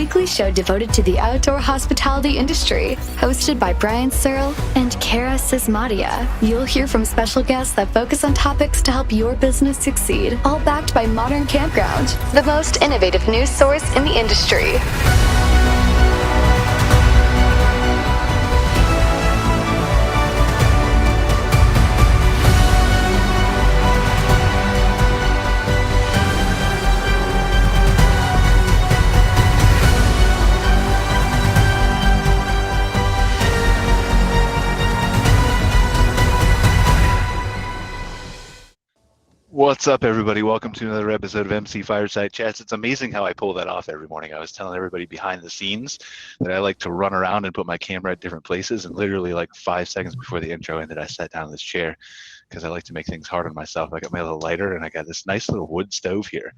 weekly show devoted to the outdoor hospitality industry, hosted by Brian Searl and Cara Csizmadia. You'll hear from special guests that focus on topics to help your business succeed, all backed by Modern Campground, the most innovative news source in the industry. What's up, everybody? Welcome to another episode of MC Fireside Chats. It's amazing how I pull that off every morning. I was telling everybody behind the scenes that I like to run around and put my camera at different places, and literally like 5 seconds before the intro ended, I sat down in this chair because I like to make things hard on myself. I got my little lighter and I got this nice little wood stove here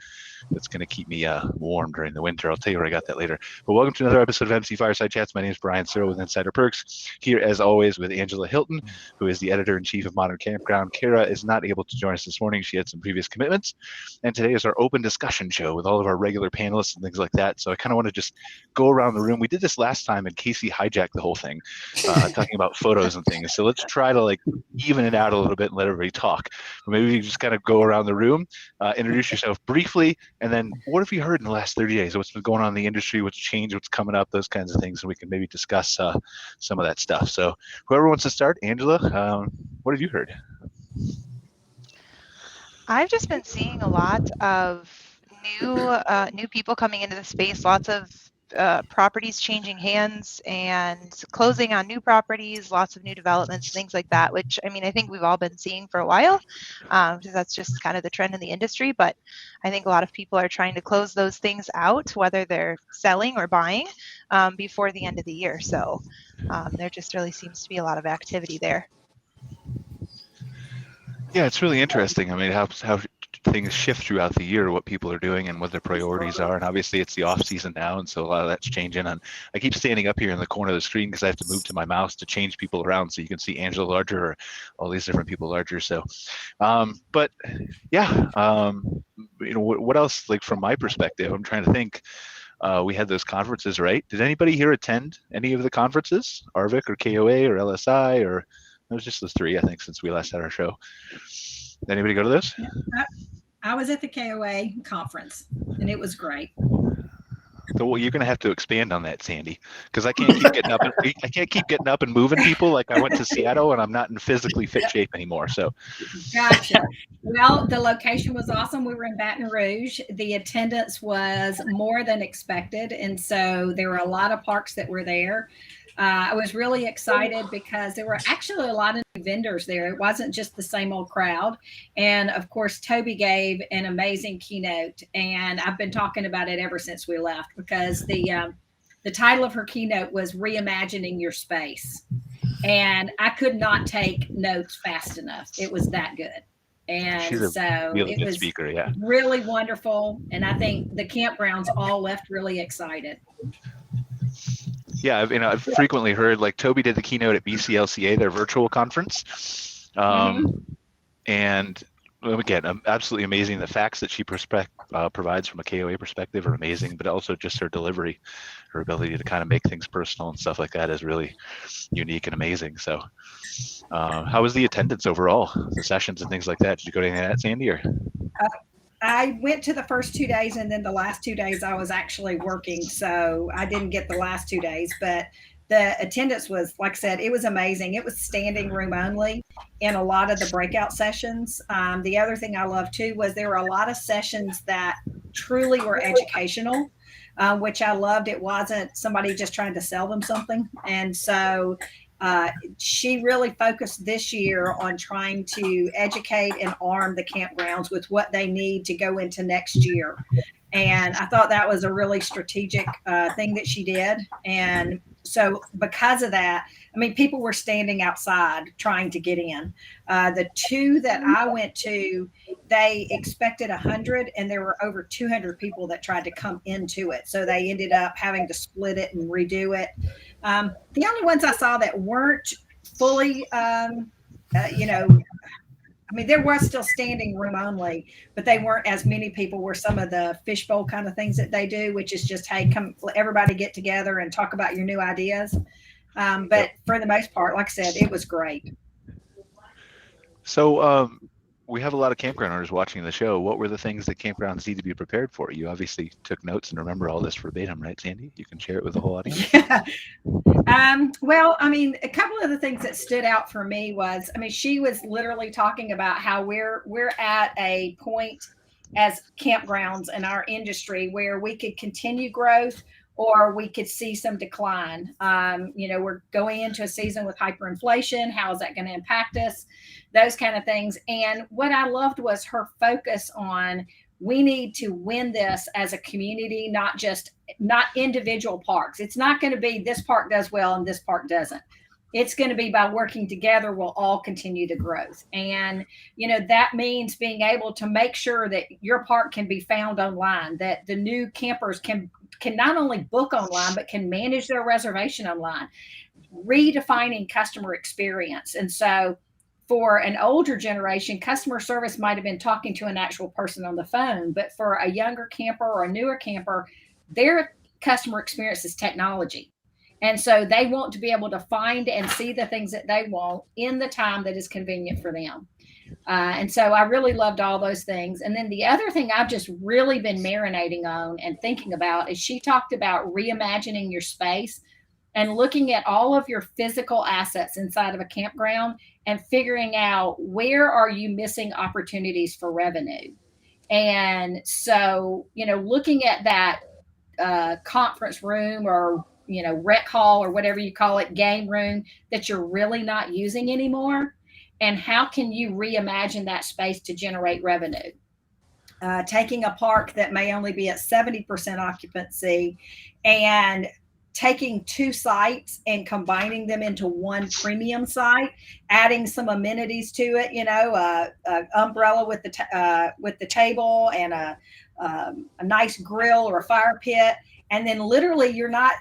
that's going to keep me warm during the winter. I'll tell you where I got that later. But welcome to another episode of MC Fireside Chats. My name is Brian Searl with Insider Perks, here as always with Angela Hylton, who is the editor-in-chief of Modern Campground. Cara is not able to join us this morning. She had some previous commitments. And today is our open discussion show with all of our regular panelists and things like that. So I kind of want to just go around the room. We did this last time and Casey hijacked the whole thing, talking about photos and things. So let's try to like even it out a little bit and let everybody talk. But maybe you just kind of go around the room, introduce yourself briefly, and then what have you heard in the last 30 days? What's been going on in the industry? What's changed? What's coming up? Those kinds of things. And we can maybe discuss some of that stuff. So whoever wants to start, Angela, what have you heard? I've just been seeing a lot of new people coming into the space, lots of properties changing hands and closing on new properties, lots of new developments, things like that, which I mean, I think we've all been seeing for a while, because that's just kind of the trend in the industry. But I think a lot of people are trying to close those things out, whether they're selling or buying, before the end of the year. So there just really seems to be a lot of activity there. Yeah, it's really interesting. I mean, how things shift throughout the year, what people are doing and what their priorities are. And obviously it's the off season now, and so a lot of that's changing. And I keep standing up here in the corner of the screen because I have to move to my mouse to change people around so you can see Angela larger or all these different people larger. So, but yeah, you know, what else, like from my perspective, I'm trying to think. We had those conferences, right? Did anybody here attend any of the conferences? ARVIC or KOA or LSI, or it was just those three, I think, since we last had our show. Did anybody go to those? I was at the KOA conference, and it was great. So you're going to have to expand on that, Sandy, because I can't keep getting up. I can't keep getting up and moving people. Like I went to Seattle, and I'm not in physically fit shape anymore. So, gotcha. Well, the location was awesome. We were in Baton Rouge. The attendance was more than expected, and so there were a lot of parks that were there. I was really excited because there were actually a lot of new vendors there. It wasn't just the same old crowd. And of course, Toby gave an amazing keynote, and I've been talking about it ever since we left because the title of her keynote was Reimagining Your Space. And I could not take notes fast enough. It was that good. And so really it was speaker, yeah. Really wonderful. And I think the campgrounds all left really excited. Yeah, I've frequently heard, like Toby did the keynote at BCLCA, their virtual conference, and again, absolutely amazing. The facts that she provides from a KOA perspective are amazing, but also just her delivery, her ability to kind of make things personal and stuff like that is really unique and amazing. So, how was the attendance overall, the sessions and things like that? Did you go to any of that, Sandy? Or? I went to the first 2 days, and then the last 2 days I was actually working, so I didn't get the last 2 days, but the attendance was, like I said, it was amazing. It was standing room only in a lot of the breakout sessions. The other thing I loved too was there were a lot of sessions that truly were educational, which I loved. It wasn't somebody just trying to sell them something. And so she really focused this year on trying to educate and arm the campgrounds with what they need to go into next year. And I thought that was a really strategic thing that she did. And so because of that, I mean, people were standing outside trying to get in. The two that I went to, they expected 100, and there were over 200 people that tried to come into it. So they ended up having to split it and redo it. The only ones I saw that weren't fully, I mean, there was still standing room only, but they weren't as many people were some of the fishbowl kind of things that they do, which is just, hey, come everybody get together and talk about your new ideas. But for the most part, like I said, it was great. So we have a lot of campground owners watching the show. What were the things that campgrounds need to be prepared for? You obviously took notes and remember all this verbatim, right, Sandy? You can share it with the whole audience. Yeah. Well, I mean, a couple of the things that stood out for me was, I mean, she was literally talking about how we're at a point as campgrounds in our industry where we could continue growth or we could see some decline. We're going into a season with hyperinflation. How is that going to impact us? Those kind of things. And what I loved was her focus on, we need to win this as a community, not individual parks. It's not going to be this park does well and this park doesn't. It's going to be by working together, we'll all continue to grow. And, that means being able to make sure that your park can be found online, that the new campers can not only book online, but can manage their reservation online, redefining customer experience. And so for an older generation, customer service might have been talking to an actual person on the phone, but for a younger camper or a newer camper, their customer experience is technology. And so they want to be able to find and see the things that they want in the time that is convenient for them. And so I really loved all those things. And then the other thing I've just really been marinating on and thinking about is she talked about reimagining your space and looking at all of your physical assets inside of a campground and figuring out where are you missing opportunities for revenue. And so, looking at that conference room or, rec hall or whatever you call it, game room that you're really not using anymore, and how can you reimagine that space to generate revenue? Taking a park that may only be at 70% occupancy and taking two sites and combining them into one premium site, adding some amenities to it, a umbrella with the table and a nice grill or a fire pit. And then literally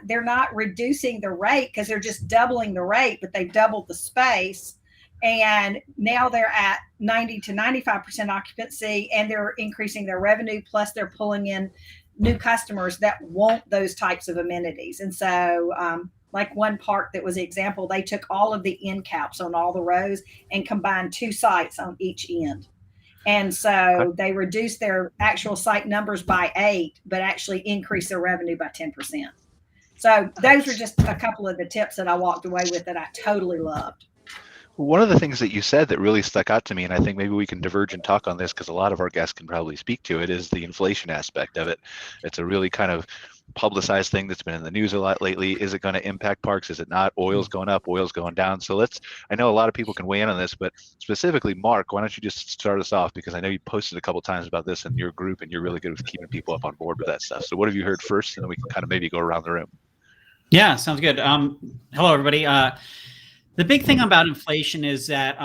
they're not reducing the rate because they're just doubling the rate, but they've doubled the space. And now they're at 90 to 95% occupancy and they're increasing their revenue. Plus they're pulling in new customers that want those types of amenities. And so like one park that was an example, they took all of the end caps on all the rows and combined two sites on each end. And so they reduced their actual site numbers by 8, but actually increased their revenue by 10%. So those were just a couple of the tips that I walked away with that I totally loved. One of the things that you said that really stuck out to me, and I think maybe we can diverge and talk on this because a lot of our guests can probably speak to it, is the inflation aspect of it. It's a really kind of publicized thing that's been in the news a lot lately. Is it going to impact parks? Is it not? Oil's going up, oil's going down. So I know a lot of people can weigh in on this, but specifically, Mark, why don't you just start us off? Because I know you posted a couple of times about this in your group and you're really good with keeping people up on board with that stuff. So what have you heard first? And then we can kind of maybe go around the room. Yeah, sounds good. Hello, everybody. The big thing about inflation is that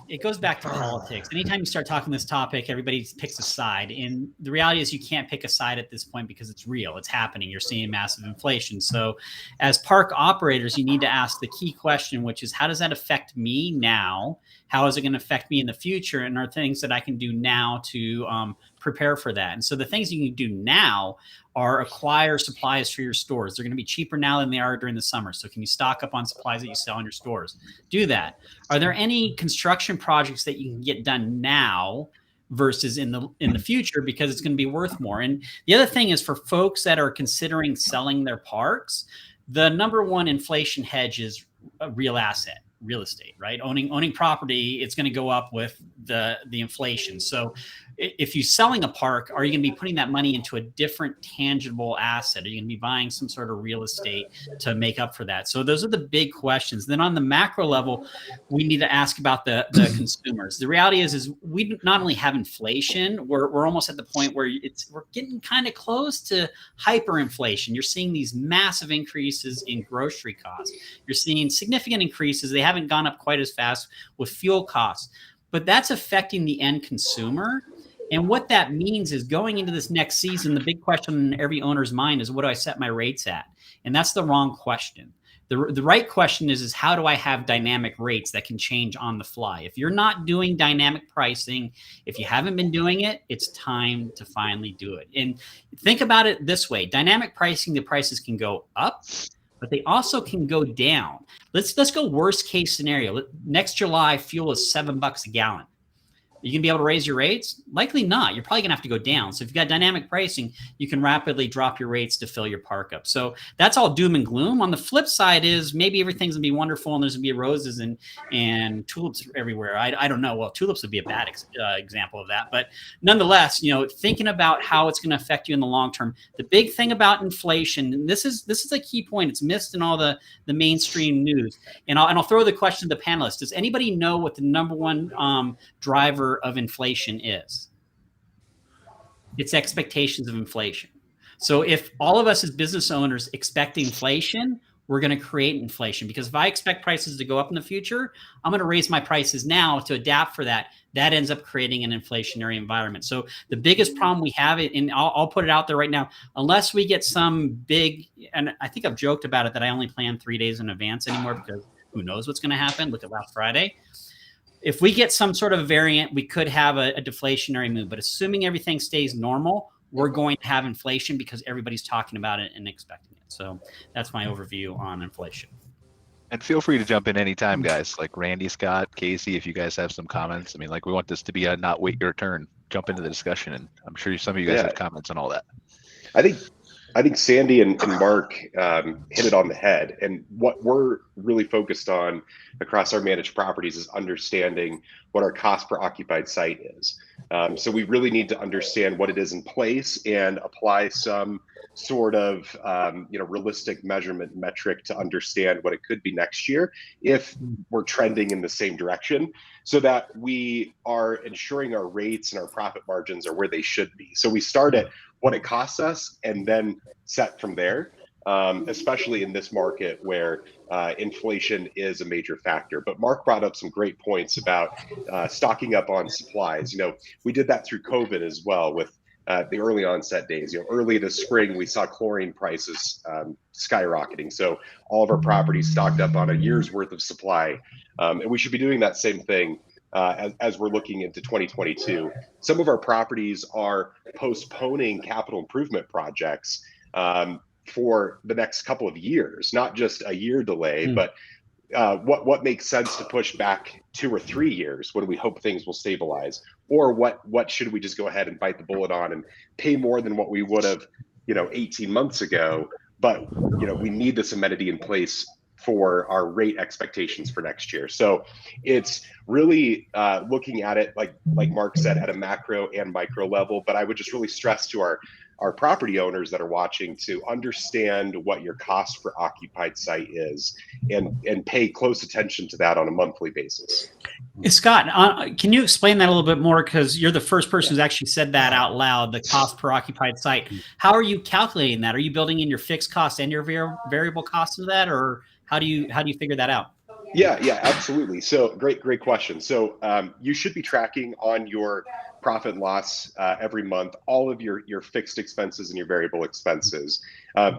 it goes back to politics. Anytime you start talking this topic, everybody picks a side. And the reality is you can't pick a side at this point because it's real. It's happening. You're seeing massive inflation. So as park operators, you need to ask the key question, which is, how does that affect me now? How is it going to affect me in the future? And are things that I can do now to prepare for that? And so the things you can do now are acquire supplies for your stores. They're going to be cheaper now than they are during the summer. So can you stock up on supplies that you sell in your stores? Do that. Are there any construction projects that you can get done now versus in the future, because it's going to be worth more? And the other thing is, for folks that are considering selling their parks, the number one inflation hedge is a real estate, right? Owning property, it's going to go up with the inflation. So if you're selling a park, are you going to be putting that money into a different tangible asset? Are you going to be buying some sort of real estate to make up for that? So those are the big questions. Then on the macro level, we need to ask about the consumers. The reality is we not only have inflation, we're almost at the point where we're getting kind of close to hyperinflation. You're seeing these massive increases in grocery costs. You're seeing significant increases. They haven't gone up quite as fast with fuel costs, but that's affecting the end consumer. And what that means is, going into this next season, the big question in every owner's mind is, what do I set my rates at? And that's the wrong question. The right question is how do I have dynamic rates that can change on the fly? If you're not doing dynamic pricing, if you haven't been doing it, it's time to finally do it. And think about it this way. Dynamic pricing, the prices can go up, but they also can go down. Let's go worst case scenario. Next July, fuel is $7 a gallon. You can be able to raise your rates? Likely not. You're probably going to have to go down. So if you've got dynamic pricing, you can rapidly drop your rates to fill your park up. So that's all doom and gloom. On the flip side is maybe everything's going to be wonderful and there's going to be roses and tulips everywhere. I don't know. Well, tulips would be a bad example of that. But nonetheless, thinking about how it's going to affect you in the long term. The big thing about inflation, and this is a key point. It's missed in all the mainstream news. And I'll throw the question to the panelists. Does anybody know what the number one driver of inflation is? It's expectations of inflation. So if all of us as business owners expect inflation, we're going to create inflation, because if I expect prices to go up in the future, I'm going to raise my prices now to adapt for that. That ends up creating an inflationary environment. So the biggest problem we have, and I'll put it out there right now, unless we get some big, and I think I've joked about it that I only plan 3 days in advance anymore, because who knows what's going to happen. Look at last Friday. If we get some sort of variant, we could have a deflationary move. But assuming everything stays normal, we're going to have inflation because everybody's talking about it and expecting it. So that's my overview on inflation. And feel free to jump in anytime, guys. Like Randy, Scott, Casey, if you guys have some comments. I mean, we want this to be a not wait your turn. Jump into the discussion, and I'm sure some of you guys have comments on all that. I think Sandy and Mark hit it on the head. And what we're really focused on across our managed properties is understanding what our cost per occupied site is. So we really need to understand what it is in place and apply some sort of realistic measurement metric to understand what it could be next year if we're trending in the same direction, so that we are ensuring our rates and our profit margins are where they should be. So we start at what it costs us and then set from there, especially in this market where inflation is a major factor. But Mark brought up some great points about stocking up on supplies. We did that through COVID as well with the early onset days. Early this spring, we saw chlorine prices skyrocketing. So all of our properties stocked up on a year's worth of supply. And we should be doing that same thing as we're looking into 2022. Some of our properties are postponing capital improvement projects for the next couple of years, not just a year delay, but what makes sense to push back 2 or 3 years when we hope things will stabilize, or what should we just go ahead and bite the bullet on and pay more than what we would have 18 months ago, but we need this amenity in place for our rate expectations for next year. So it's really looking at it like Mark said, at a macro and micro level. But I would just really stress to our property owners that are watching to understand what your cost per occupied site is and pay close attention to that on a monthly basis. Scott, can you explain that a little bit more? Because you're the first person who's actually said that out loud, the cost per occupied site. How are you calculating that? Are you building in your fixed cost and your variable cost into that, or how do you figure that out? Yeah, absolutely. So great question. So you should be tracking on your profit and loss every month, all of your fixed expenses and your variable expenses.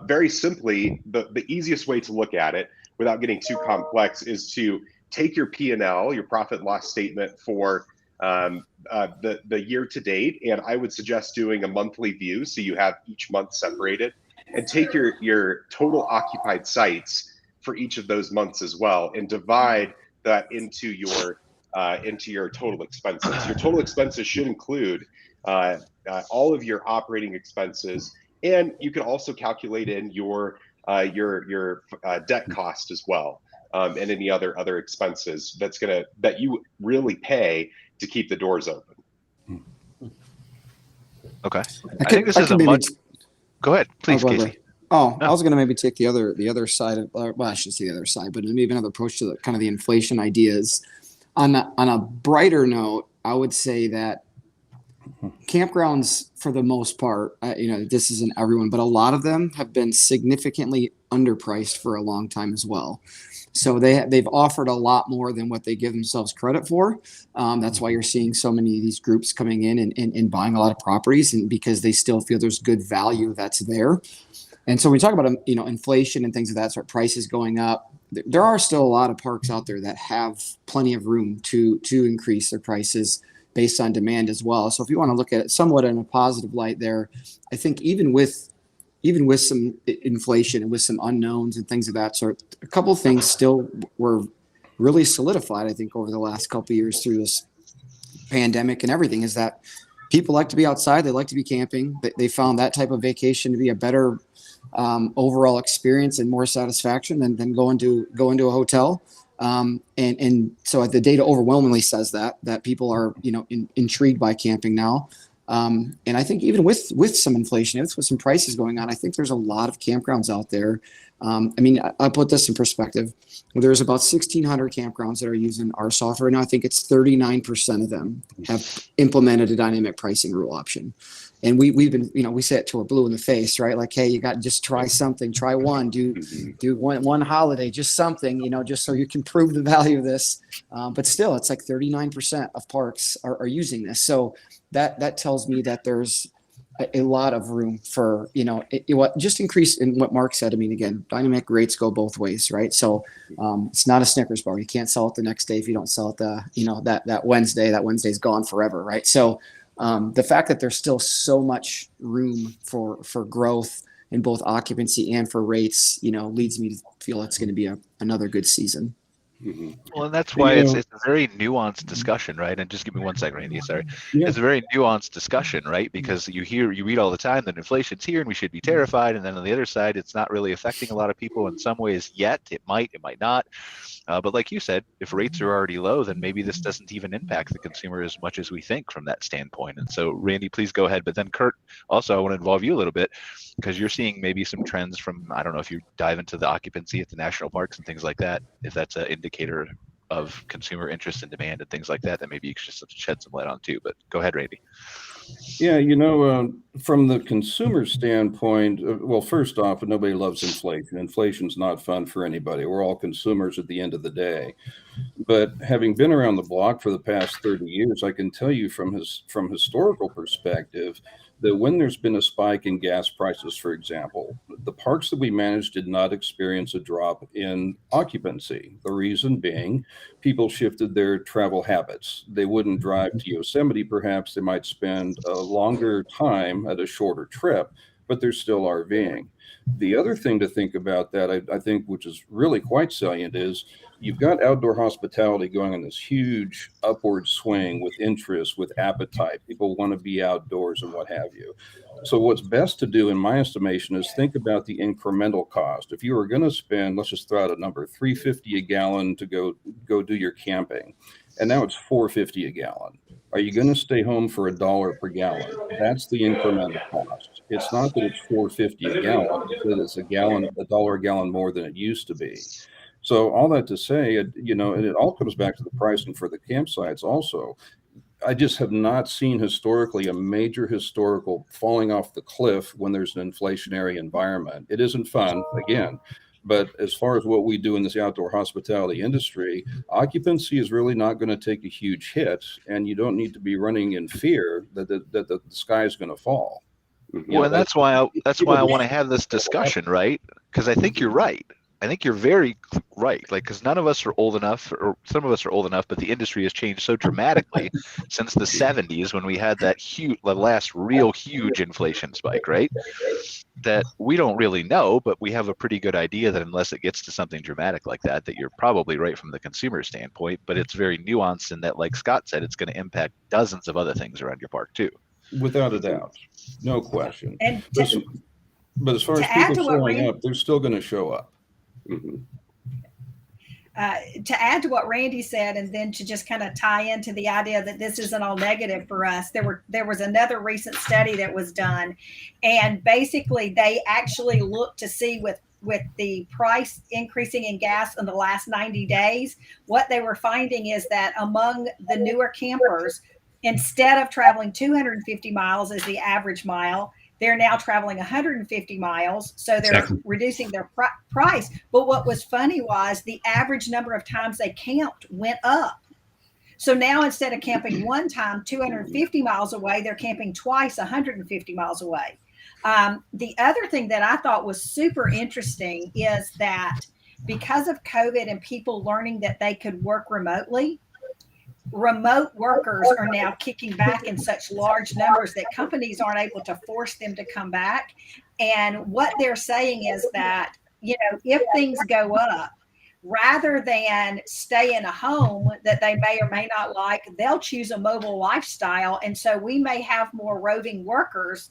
Very simply, the easiest way to look at it without getting too complex is to take your P&L, your profit and loss statement for the year to date. And I would suggest doing a monthly view, so you have each month separated, and take your total occupied sites for each of those months as well, and divide that into your total expenses. Your total expenses should include all of your operating expenses, and you can also calculate in your debt cost as well, and any other expenses that you really pay to keep the doors open. Okay, I think this is a much. Go ahead, please, Casey. No. I was going to maybe take the other side of, well, I shouldn't say the other side, but maybe another approach to the kind of the inflation ideas. On a brighter note, I would say that campgrounds, for the most part, this isn't everyone, but a lot of them have been significantly underpriced for a long time as well. So they've offered a lot more than what they give themselves credit for. That's why you're seeing so many of these groups coming in and buying a lot of properties, and because they still feel there's good value that's there. And so when we talk about, inflation and things of that sort, prices going up, there are still a lot of parks out there that have plenty of room to increase their prices based on demand as well. So if you want to look at it somewhat in a positive light there, I think even with some inflation and with some unknowns and things of that sort, a couple of things still were really solidified, I think, over the last couple of years through this pandemic and everything, is that people like to be outside. They like to be camping. They found that type of vacation to be a better overall experience and more satisfaction than going to a hotel. And so the data overwhelmingly says that people are, intrigued by camping now. And I think even with some inflation, with some prices going on, I think there's a lot of campgrounds out there. I'll put this in perspective. There's about 1,600 campgrounds that are using our software now. I think it's 39% of them have implemented a dynamic pricing rule option. And we've been, we say it till we're blue in the face, right? Like, hey, you got to just try something, try one, do one holiday, just something, just so you can prove the value of this. But still, it's like 39% of parks are using this. So that tells me that there's a lot of room for, just increase in what Mark said. Again, dynamic rates go both ways, right? So it's not a Snickers bar. You can't sell it the next day if you don't sell it that Wednesday. That Wednesday's gone forever, right? So the fact that there's still so much room for growth in both occupancy and for rates, leads me to feel it's going to be another good season. Mm-hmm. Well, and that's why it's a very nuanced discussion, right? And just give me 1 second, Randy. Sorry. Yeah. It's a very nuanced discussion, right? Because you read all the time that inflation's here and we should be terrified. And then on the other side, it's not really affecting a lot of people in some ways yet. It might not. But like you said, if rates are already low, then maybe this doesn't even impact the consumer as much as we think from that standpoint. And so, Randy, please go ahead. But then, Kurt, also, I want to involve you a little bit because you're seeing maybe some trends from, I don't know if you dive into the occupancy at the national parks and things like that, if that's an indicator of consumer interest and demand and things like that, that maybe you could just shed some light on too. But go ahead, Randy. Yeah, from the consumer standpoint, well, first off, nobody loves inflation. Inflation's not fun for anybody. We're all consumers at the end of the day. But having been around the block for the past 30 years, I can tell you from historical perspective that when there's been a spike in gas prices, for example, the parks that we managed did not experience a drop in occupancy. The reason being, people shifted their travel habits. They wouldn't drive to Yosemite, perhaps. They might spend a longer time at a shorter trip, but they're still RVing. The other thing to think about that, I think, which is really quite salient, is you've got outdoor hospitality going on this huge upward swing with interest, with appetite. People want to be outdoors and what have you. So what's best to do, in my estimation, is think about the incremental cost. If you were going to spend, let's just throw out a number, $3.50 a gallon to go do your camping, and now it's $4.50 a gallon. Are you going to stay home for $1 per gallon? That's the incremental cost. It's not that it's $4.50 a gallon, it's that it's $1 a gallon more than it used to be. So all that to say, and it all comes back to the pricing for the campsites also. I just have not seen historically a major historical falling off the cliff when there's an inflationary environment. It isn't fun, again. But as far as what we do in this outdoor hospitality industry, occupancy is really not going to take a huge hit, and you don't need to be running in fear that the sky is going to fall. Well, and that's why I want to have this discussion, right? Because I think you're right. I think you're very right. Because none of us are old enough, or some of us are old enough, but the industry has changed so dramatically since the 70s when we had the last real huge inflation spike, right? That we don't really know, but we have a pretty good idea that unless it gets to something dramatic like that you're probably right from the consumer standpoint. But it's very nuanced in that, like Scott said, it's going to impact dozens of other things around your park too. Without a doubt, no question. But as far as people showing up, they're still going to show up. Mm-hmm. To add to what Randy said, and then to just kind of tie into the idea that this isn't all negative for us, there was another recent study that was done, and basically they actually looked to see with the price increasing in gas in the last 90 days, what they were finding is that among the newer campers, instead of traveling 250 miles as the average mile, they're now traveling 150 miles. So they're reducing their price. But what was funny was the average number of times they camped went up. So now instead of camping one time 250 miles away, they're camping twice 150 miles away. The other thing that I thought was super interesting is that because of COVID and people learning that they could work remotely, remote workers are now kicking back in such large numbers that companies aren't able to force them to come back. And what they're saying is that, if things go up, rather than stay in a home that they may or may not like, they'll choose a mobile lifestyle. And so we may have more roving workers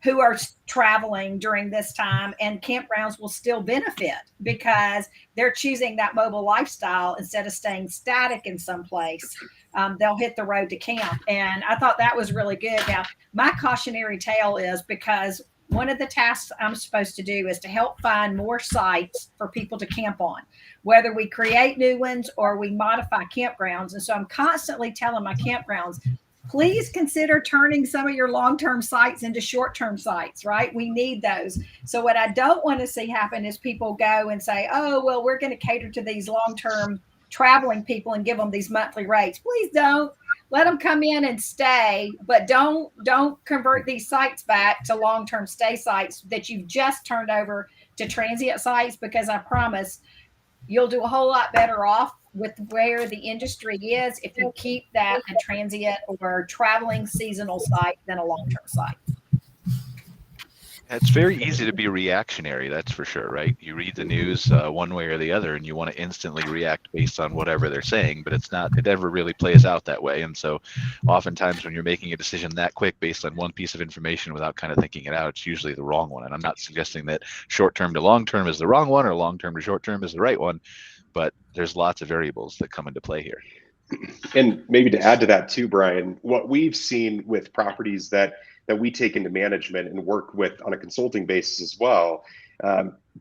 who are traveling during this time, and campgrounds will still benefit because they're choosing that mobile lifestyle instead of staying static in some place. They'll hit the road to camp. And I thought that was really good. Now, my cautionary tale is because one of the tasks I'm supposed to do is to help find more sites for people to camp on, whether we create new ones or we modify campgrounds. And so I'm constantly telling my campgrounds, please consider turning some of your long-term sites into short-term sites, right? We need those. So what I don't want to see happen is people go and say, oh, well, we're going to cater to these long-term traveling people and give them these monthly rates. Please don't. Let them come in and stay, but don't convert these sites back to long-term stay sites that you've just turned over to transient sites, because I promise you'll do a whole lot better off with where the industry is if you keep that a transient or traveling seasonal site than a long-term site. It's very easy to be reactionary, that's for sure, right? You read the news one way or the other, and you want to instantly react based on whatever they're saying, but it never really plays out that way. And so oftentimes when you're making a decision that quick based on one piece of information without kind of thinking it out, it's usually the wrong one. And I'm not suggesting that short-term to long-term is the wrong one or long-term to short-term is the right one, but there's lots of variables that come into play here. And maybe to add to that too, Brian, what we've seen with properties that we take into management and work with on a consulting basis as well,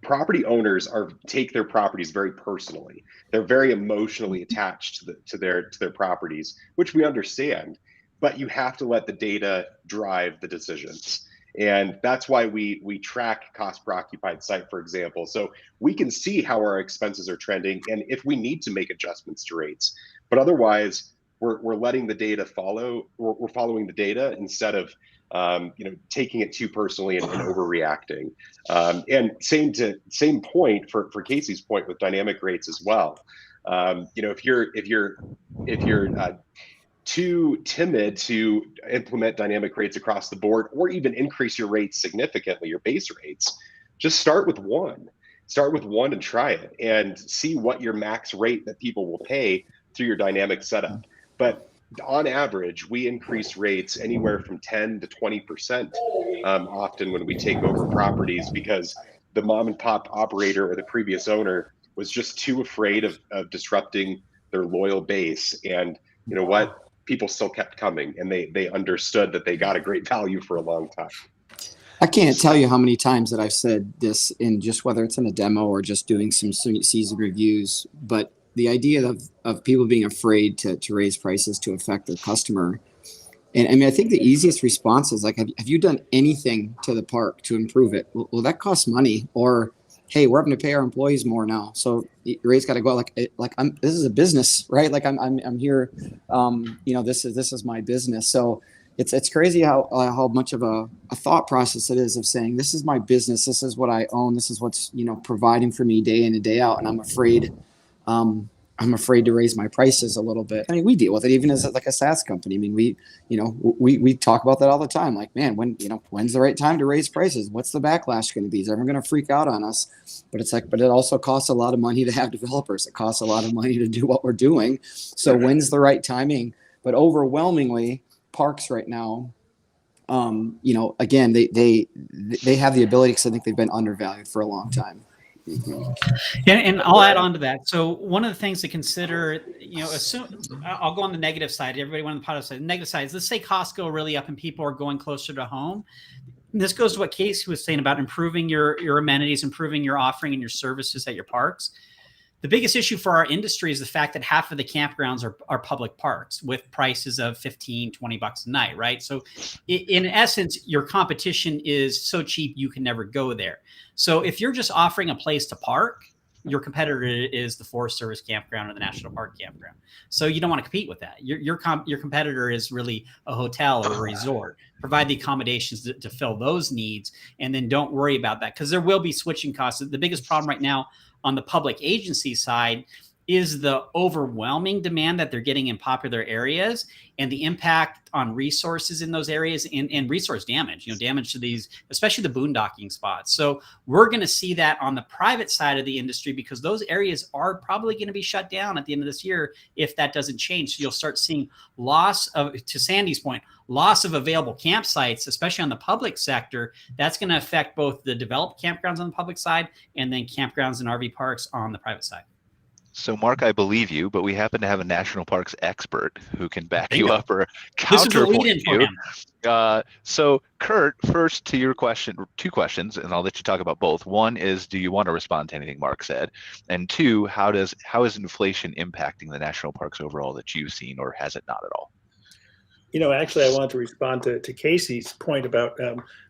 property owners take their properties very personally. They're very emotionally attached to their properties, which we understand, but you have to let the data drive the decisions. And that's why we track cost per occupied site, for example. So we can see how our expenses are trending and if we need to make adjustments to rates. But otherwise, we're letting the data follow. We're following the data instead of taking it too personally and overreacting. And same point for Casey's point with dynamic rates as well. If you're too timid to implement dynamic rates across the board, or even increase your rates significantly, your base rates, just start with one. Start with one and try it and see what your max rate that people will pay through your dynamic setup. But on average, we increase rates anywhere from 10 to 20% often when we take over properties, because the mom and pop operator or the previous owner was just too afraid of disrupting their loyal base. And you know what? People still kept coming, and they understood that they got a great value for a long time. I can't tell you how many times that I've said this in just whether it's in a demo or just doing some season reviews, but the idea of people being afraid to raise prices to affect their customer. And I mean, I think the easiest response is like, have you done anything to the park to improve it? Well, that costs money. Or, hey, we're having to pay our employees more now, so your rate's got to go. This is a business, right? Like I'm here. This is my business. So it's crazy how much of a thought process it is of saying, this is my business. This is what I own. This is what's providing for me day in and day out. And I'm afraid to raise my prices a little bit. I mean, we deal with it even as like a SaaS company. I mean, we talk about that all the time. Like, man, when's the right time to raise prices? What's the backlash going to be? Is everyone going to freak out on us? But it also costs a lot of money to have developers. It costs a lot of money to do what we're doing. So when's the right timing? But overwhelmingly, parks right now, again, they have the ability, because I think they've been undervalued for a long time. And I'll add on to that. So one of the things to consider, I'll go on the negative side. Everybody went on the positive side. The negative side is, let's say costs go really up and people are going closer to home. And this goes to what Casey was saying about improving your amenities, improving your offering and your services at your parks. The biggest issue for our industry is the fact that half of the campgrounds are public parks with prices of $15, $20 a night, right? So in essence, your competition is so cheap you can never go there. So if you're just offering a place to park, your competitor is the Forest Service campground or the National Park campground. So you don't want to compete with that. Your competitor is really a hotel or a resort. Provide the accommodations to fill those needs, and then don't worry about that, because there will be switching costs. The biggest problem right now on the public agency side is the overwhelming demand that they're getting in popular areas, and the impact on resources in those areas, and resource damage, damage to these, especially the boondocking spots. So we're going to see that on the private side of the industry, because those areas are probably going to be shut down at the end of this year if that doesn't change. So you'll start seeing loss of, to Sandy's point, loss of available campsites, especially on the public sector. That's going to affect both the developed campgrounds on the public side and then campgrounds and RV parks on the private side. So, Mark, I believe you, but we happen to have a national parks expert who can back you up or This is a counterpoint lead-in for you. him. So, Kurt, first to your question, two questions, and I'll let you talk about both. One is, do you want to respond to anything Mark said? And two, how is inflation impacting the national parks overall that you've seen, or has it not at all? Actually, I want to respond to Casey's point about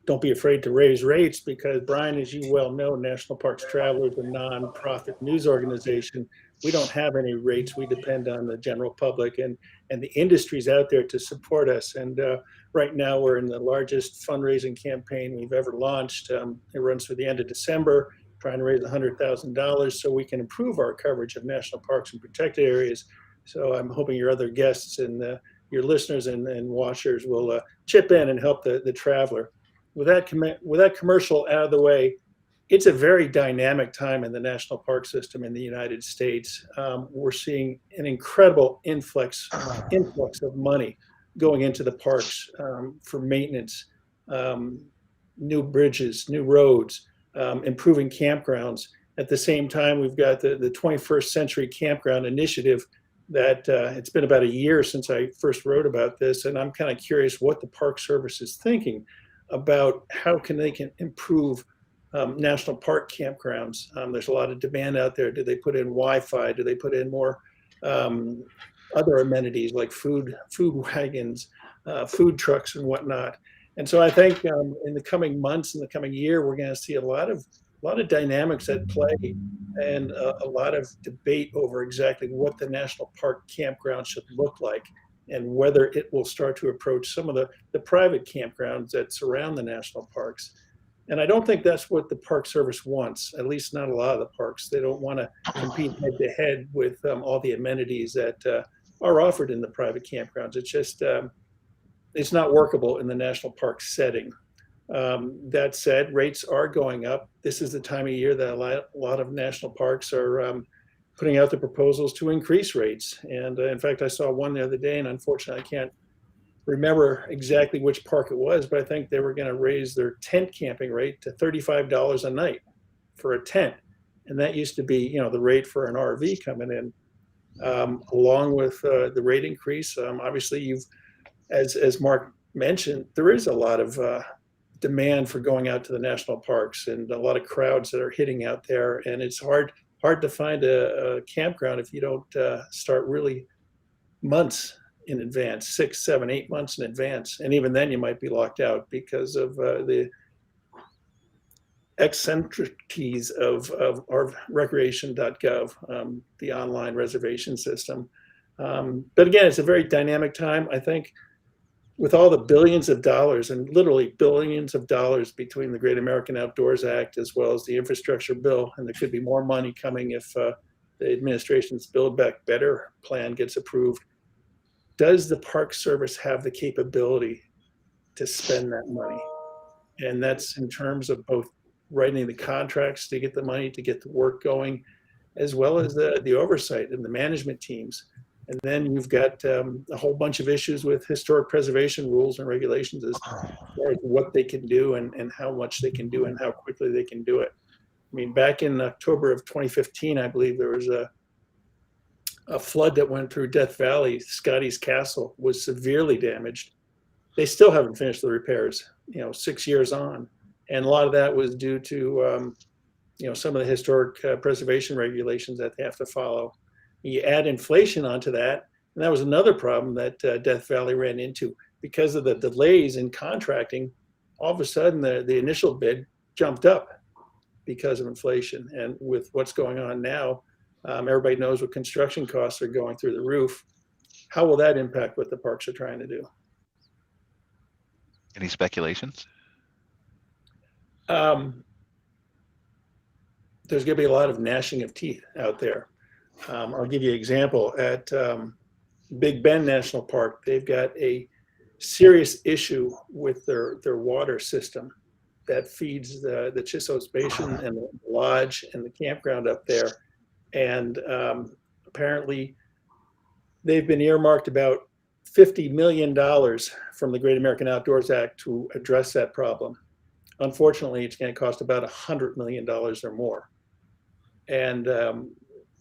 don't be afraid to raise rates, because, Brian, as you well know, National Parks Traveler is a nonprofit news organization. We don't have any rates. We depend on the general public and the industries out there to support us. And right now we're in the largest fundraising campaign we've ever launched. It runs through the end of December, trying to raise $100,000 so we can improve our coverage of national parks and protected areas. So I'm hoping your other guests and your listeners and watchers will chip in and help the traveler. With that commercial out of the way, it's a very dynamic time in the national park system in the United States. We're seeing an incredible influx of money going into the parks for maintenance, new bridges, new roads, improving campgrounds. At the same time, we've got the 21st Century Campground Initiative that it's been about a year since I first wrote about this, and I'm kind of curious what the Park Service is thinking about how they can improve national park campgrounds. There's a lot of demand out there. Do they put in Wi-Fi? Do they put in more other amenities like food wagons, food trucks, and whatnot? And so I think in the coming months, in the coming year, we're going to see a lot of dynamics at play, and a lot of debate over exactly what the national park campground should look like, and whether it will start to approach some of the private campgrounds that surround the national parks. And I don't think that's what the Park Service wants, at least not a lot of the parks. They don't want to compete head to head with all the amenities that are offered in the private campgrounds. It's just, it's not workable in the national park setting. That said, rates are going up. This is the time of year that a lot of national parks are putting out the proposals to increase rates. And in fact, I saw one the other day, and unfortunately I can't remember exactly which park it was, but I think they were going to raise their tent camping rate to $35 a night for a tent. And that used to be, the rate for an RV coming in, along with the rate increase. Obviously, as Mark mentioned, there is a lot of demand for going out to the national parks, and a lot of crowds that are hitting out there. And it's hard to find a campground if you don't start really months in advance, 6, 7, 8 months in advance. And even then you might be locked out because of the eccentricities of our recreation.gov, the online reservation system. But again, it's a very dynamic time. I think with all the billions of dollars, and literally billions of dollars between the Great American Outdoors Act as well as the infrastructure bill, and there could be more money coming if the administration's Build Back Better plan gets approved. Does the Park Service have the capability to spend that money? And that's in terms of both writing the contracts to get the money, to get the work going, as well as the oversight and the management teams. And then you've got a whole bunch of issues with historic preservation rules and regulations as far as what they can do and how much they can do and how quickly they can do it. I mean, back in October of 2015, I believe there was a flood that went through Death Valley. Scotty's Castle was severely damaged. They still haven't finished the repairs, 6 years on. And a lot of that was due to, some of the historic preservation regulations that they have to follow. You add inflation onto that, and that was another problem that Death Valley ran into. Because of the delays in contracting, all of a sudden the initial bid jumped up. because of inflation. And with what's going on now, everybody knows what construction costs are going through the roof. How will that impact what the parks are trying to do? Any speculations? There's going to be a lot of gnashing of teeth out there. I'll give you an example. At Big Bend National Park, they've got a serious issue with their water system that feeds the Csizmadia Basin and the lodge and the campground up there. And apparently they've been earmarked about $50 million from the Great American Outdoors Act to address that problem. Unfortunately, it's going to cost about $100 million or more. And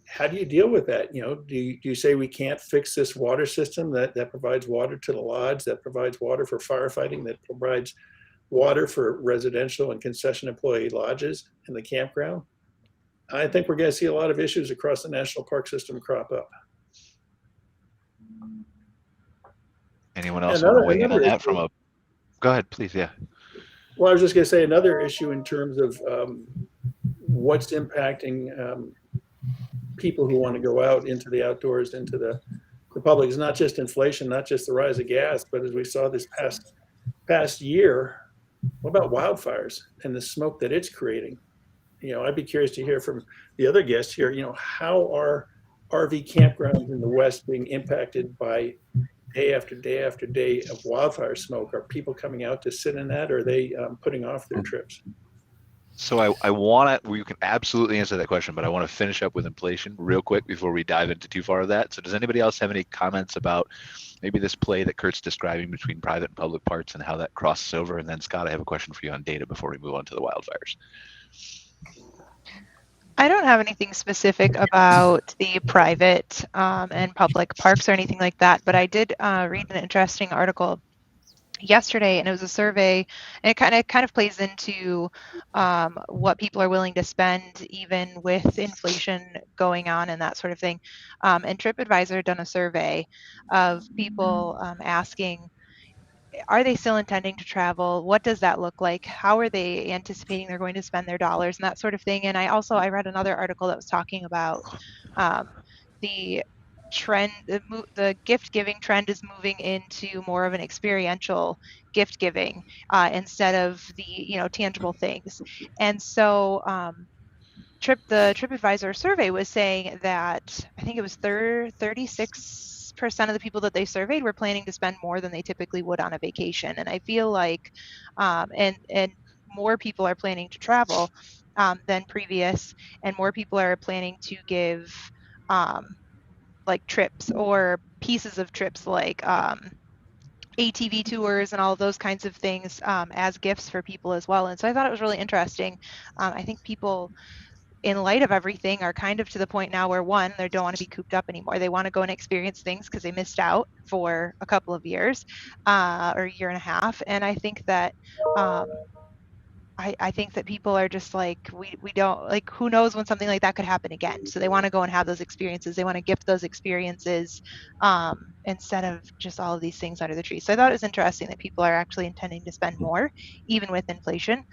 how do you deal with that? Do you say we can't fix this water system that provides water to the lodge, that provides water for firefighting, that provides water for residential and concession employee lodges and the campground? I think we're going to see a lot of issues across the national park system crop up. Anyone else want to weigh in on that from a? Go ahead, please. Yeah. Well, I was just going to say another issue in terms of what's impacting people who want to go out into the outdoors, into the public, is not just inflation, not just the rise of gas, but as we saw this past year, what about wildfires and the smoke that it's creating? I'd be curious to hear from the other guests here, how are RV campgrounds in the West being impacted by day after day after day of wildfire smoke? Are people coming out to sit in that, or are they putting off their trips? So I want to, you can absolutely answer that question, but I want to finish up with inflation real quick before we dive into too far of that. So does anybody else have any comments about maybe this play that Kurt's describing between private and public parks and how that crosses over? And then Scott, I have a question for you on data before we move on to the wildfires. I don't have anything specific about the private and public parks or anything like that, but I did read an interesting article yesterday, and it was a survey, and it kind of plays into what people are willing to spend even with inflation going on and that sort of thing. And TripAdvisor had done a survey of people asking, are they still intending to travel? What does that look like? How are they anticipating they're going to spend their dollars and that sort of thing? And I read another article that was talking about the trend, the gift giving trend is moving into more of an experiential gift giving instead of the tangible things. And so the TripAdvisor survey was saying that I think it was 36% of the people that they surveyed were planning to spend more than they typically would on a vacation. And I feel like and more people are planning to travel than previous, and more people are planning to give like trips or pieces of trips, like ATV tours and all of those kinds of things as gifts for people as well. And so I thought it was really interesting. I think people, in light of everything, are kind of to the point now where, one, they don't want to be cooped up anymore. They want to go and experience things because they missed out for a couple of years or a year and a half. And I think that I think that people are just like, we don't, like, who knows when something like that could happen again. So they want to go and have those experiences. They want to gift those experiences instead of just all of these things under the tree. So I thought it was interesting that people are actually intending to spend more, even with inflation.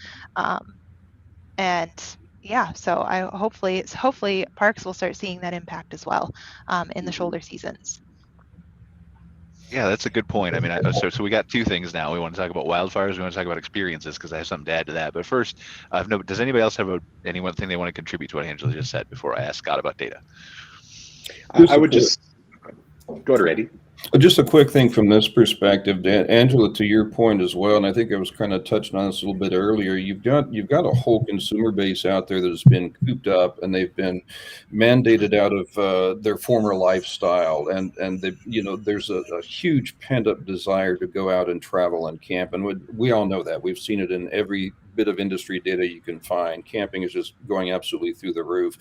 And yeah, so hopefully parks will start seeing that impact as well in the shoulder seasons. Yeah, that's a good point. I mean, so we got two things now. We want to talk about wildfires. We want to talk about experiences because I have something to add to that. But first, does anybody else have any one thing they want to contribute to what Angela just said before I ask Scott about data? I would just go ahead, Randy. Just a quick thing from this perspective, Angela, to your point as well, and I think I was kind of touching on this a little bit earlier. You've got a whole consumer base out there that has been cooped up, and they've been mandated out of their former lifestyle, and there's a huge pent up desire to go out and travel and camp, and we all know that. We've seen it in every bit of industry data you can find. Camping is just going absolutely through the roof.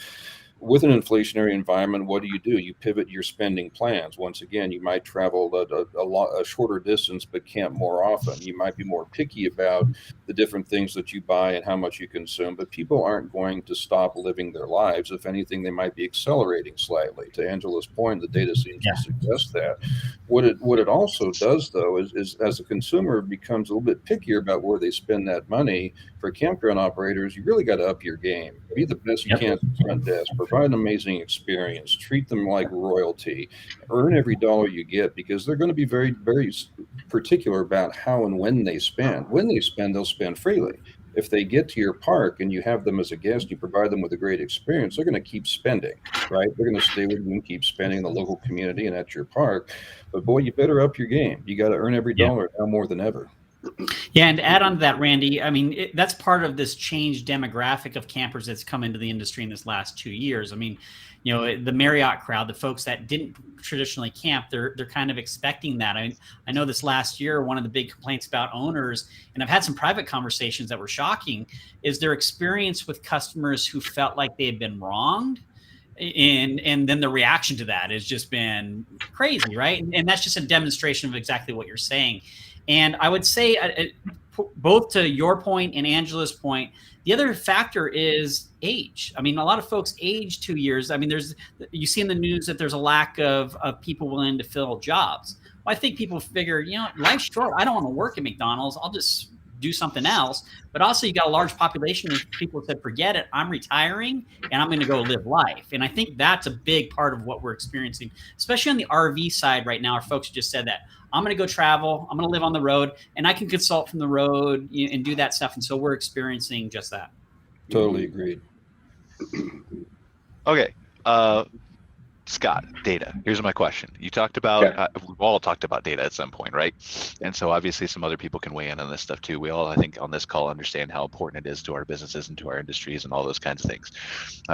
With an inflationary environment, what do? You pivot your spending plans. Once again, you might travel a shorter distance, but camp more often. You might be more picky about the different things that you buy and how much you consume, but people aren't going to stop living their lives. If anything, they might be accelerating slightly. To Angela's point, the data seems to suggest that. What it also does, though, is as a consumer becomes a little bit pickier about where they spend that money, For campground operators, you really got to up your game. Be the best you can at the front desk. Provide an amazing experience. Treat them like royalty. Earn every dollar you get, because they're going to be very, very particular about how and when they spend. When they spend, they'll spend freely. If they get to your park and you have them as a guest, you provide them with a great experience, they're going to keep spending, right? They're going to stay with you and keep spending in the local community and at your park. But boy, you better up your game. You got to earn every dollar now more than ever. Yeah, and to add on to that, Randy, I mean, that's part of this changed demographic of campers that's come into the industry in this last 2 years. I mean, you know, the Marriott crowd, the folks that didn't traditionally camp, they're kind of expecting that. I mean, I know this last year, one of the big complaints about owners, and I've had some private conversations that were shocking, is their experience with customers who felt like they had been wronged. And then the reaction to that has just been crazy, right? And that's just a demonstration of exactly what you're saying. And I would say, both to your point and Angela's point, the other factor is age. I mean, a lot of folks age 2 years. I mean, you see in the news that there's a lack of people willing to fill jobs. Well, I think people figure, you know, life's short. I don't want to work at McDonald's. I'll just do something else. But also, you got a large population of people that said, forget it, I'm retiring and I'm going to go live life. And I think that's a big part of what we're experiencing, especially on the RV side right now. Our folks just said that I'm going to go travel, I'm going to live on the road, and I can consult from the road and do that stuff. And so we're experiencing just that. Totally agreed. Okay. Scott, data. Here's my question. You talked about, we've all talked about data at some point, right? And so obviously some other people can weigh in on this stuff too. We all, I think, on this call understand how important it is to our businesses and to our industries and all those kinds of things.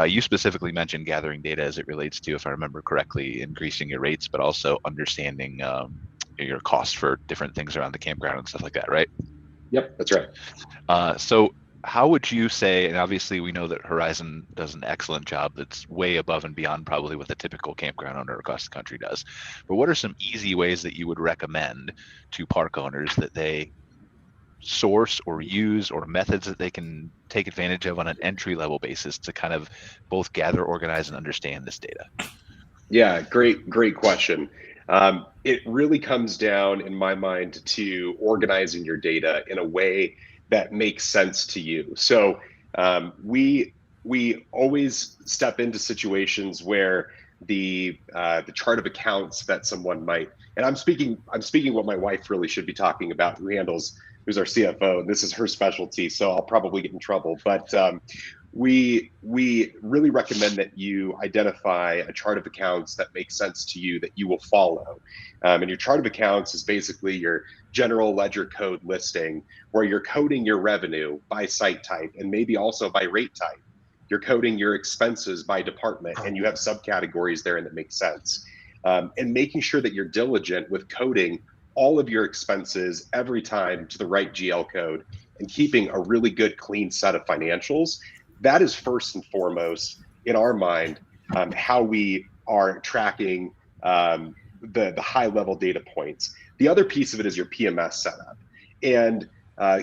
You specifically mentioned gathering data as it relates to, if I remember correctly, increasing your rates, but also understanding your cost for different things around the campground and stuff like that, right? Yep, that's right. So how would you say, and obviously we know that Horizon does an excellent job that's way above and beyond probably what the typical campground owner across the country does, but what are some easy ways that you would recommend to park owners that they source or use, or methods that they can take advantage of on an entry-level basis to kind of both gather, organize, and understand this data? Yeah, great question. It really comes down, in my mind, to organizing your data in a way that makes sense to you. So we always step into situations where the chart of accounts that someone might, and I'm speaking what my wife really should be talking about, who's our CFO, and this is her specialty, so I'll probably get in trouble. But we really recommend that you identify a chart of accounts that makes sense to you, that you will follow. And your chart of accounts is basically your general ledger code listing, where you're coding your revenue by site type and maybe also by rate type. You're coding your expenses by department, and you have subcategories there, and that makes sense. And making sure that you're diligent with coding all of your expenses every time to the right GL code, and keeping a really good, clean set of financials. That is first and foremost, in our mind, how we are tracking the high level data points. The other piece of it is your PMS setup. And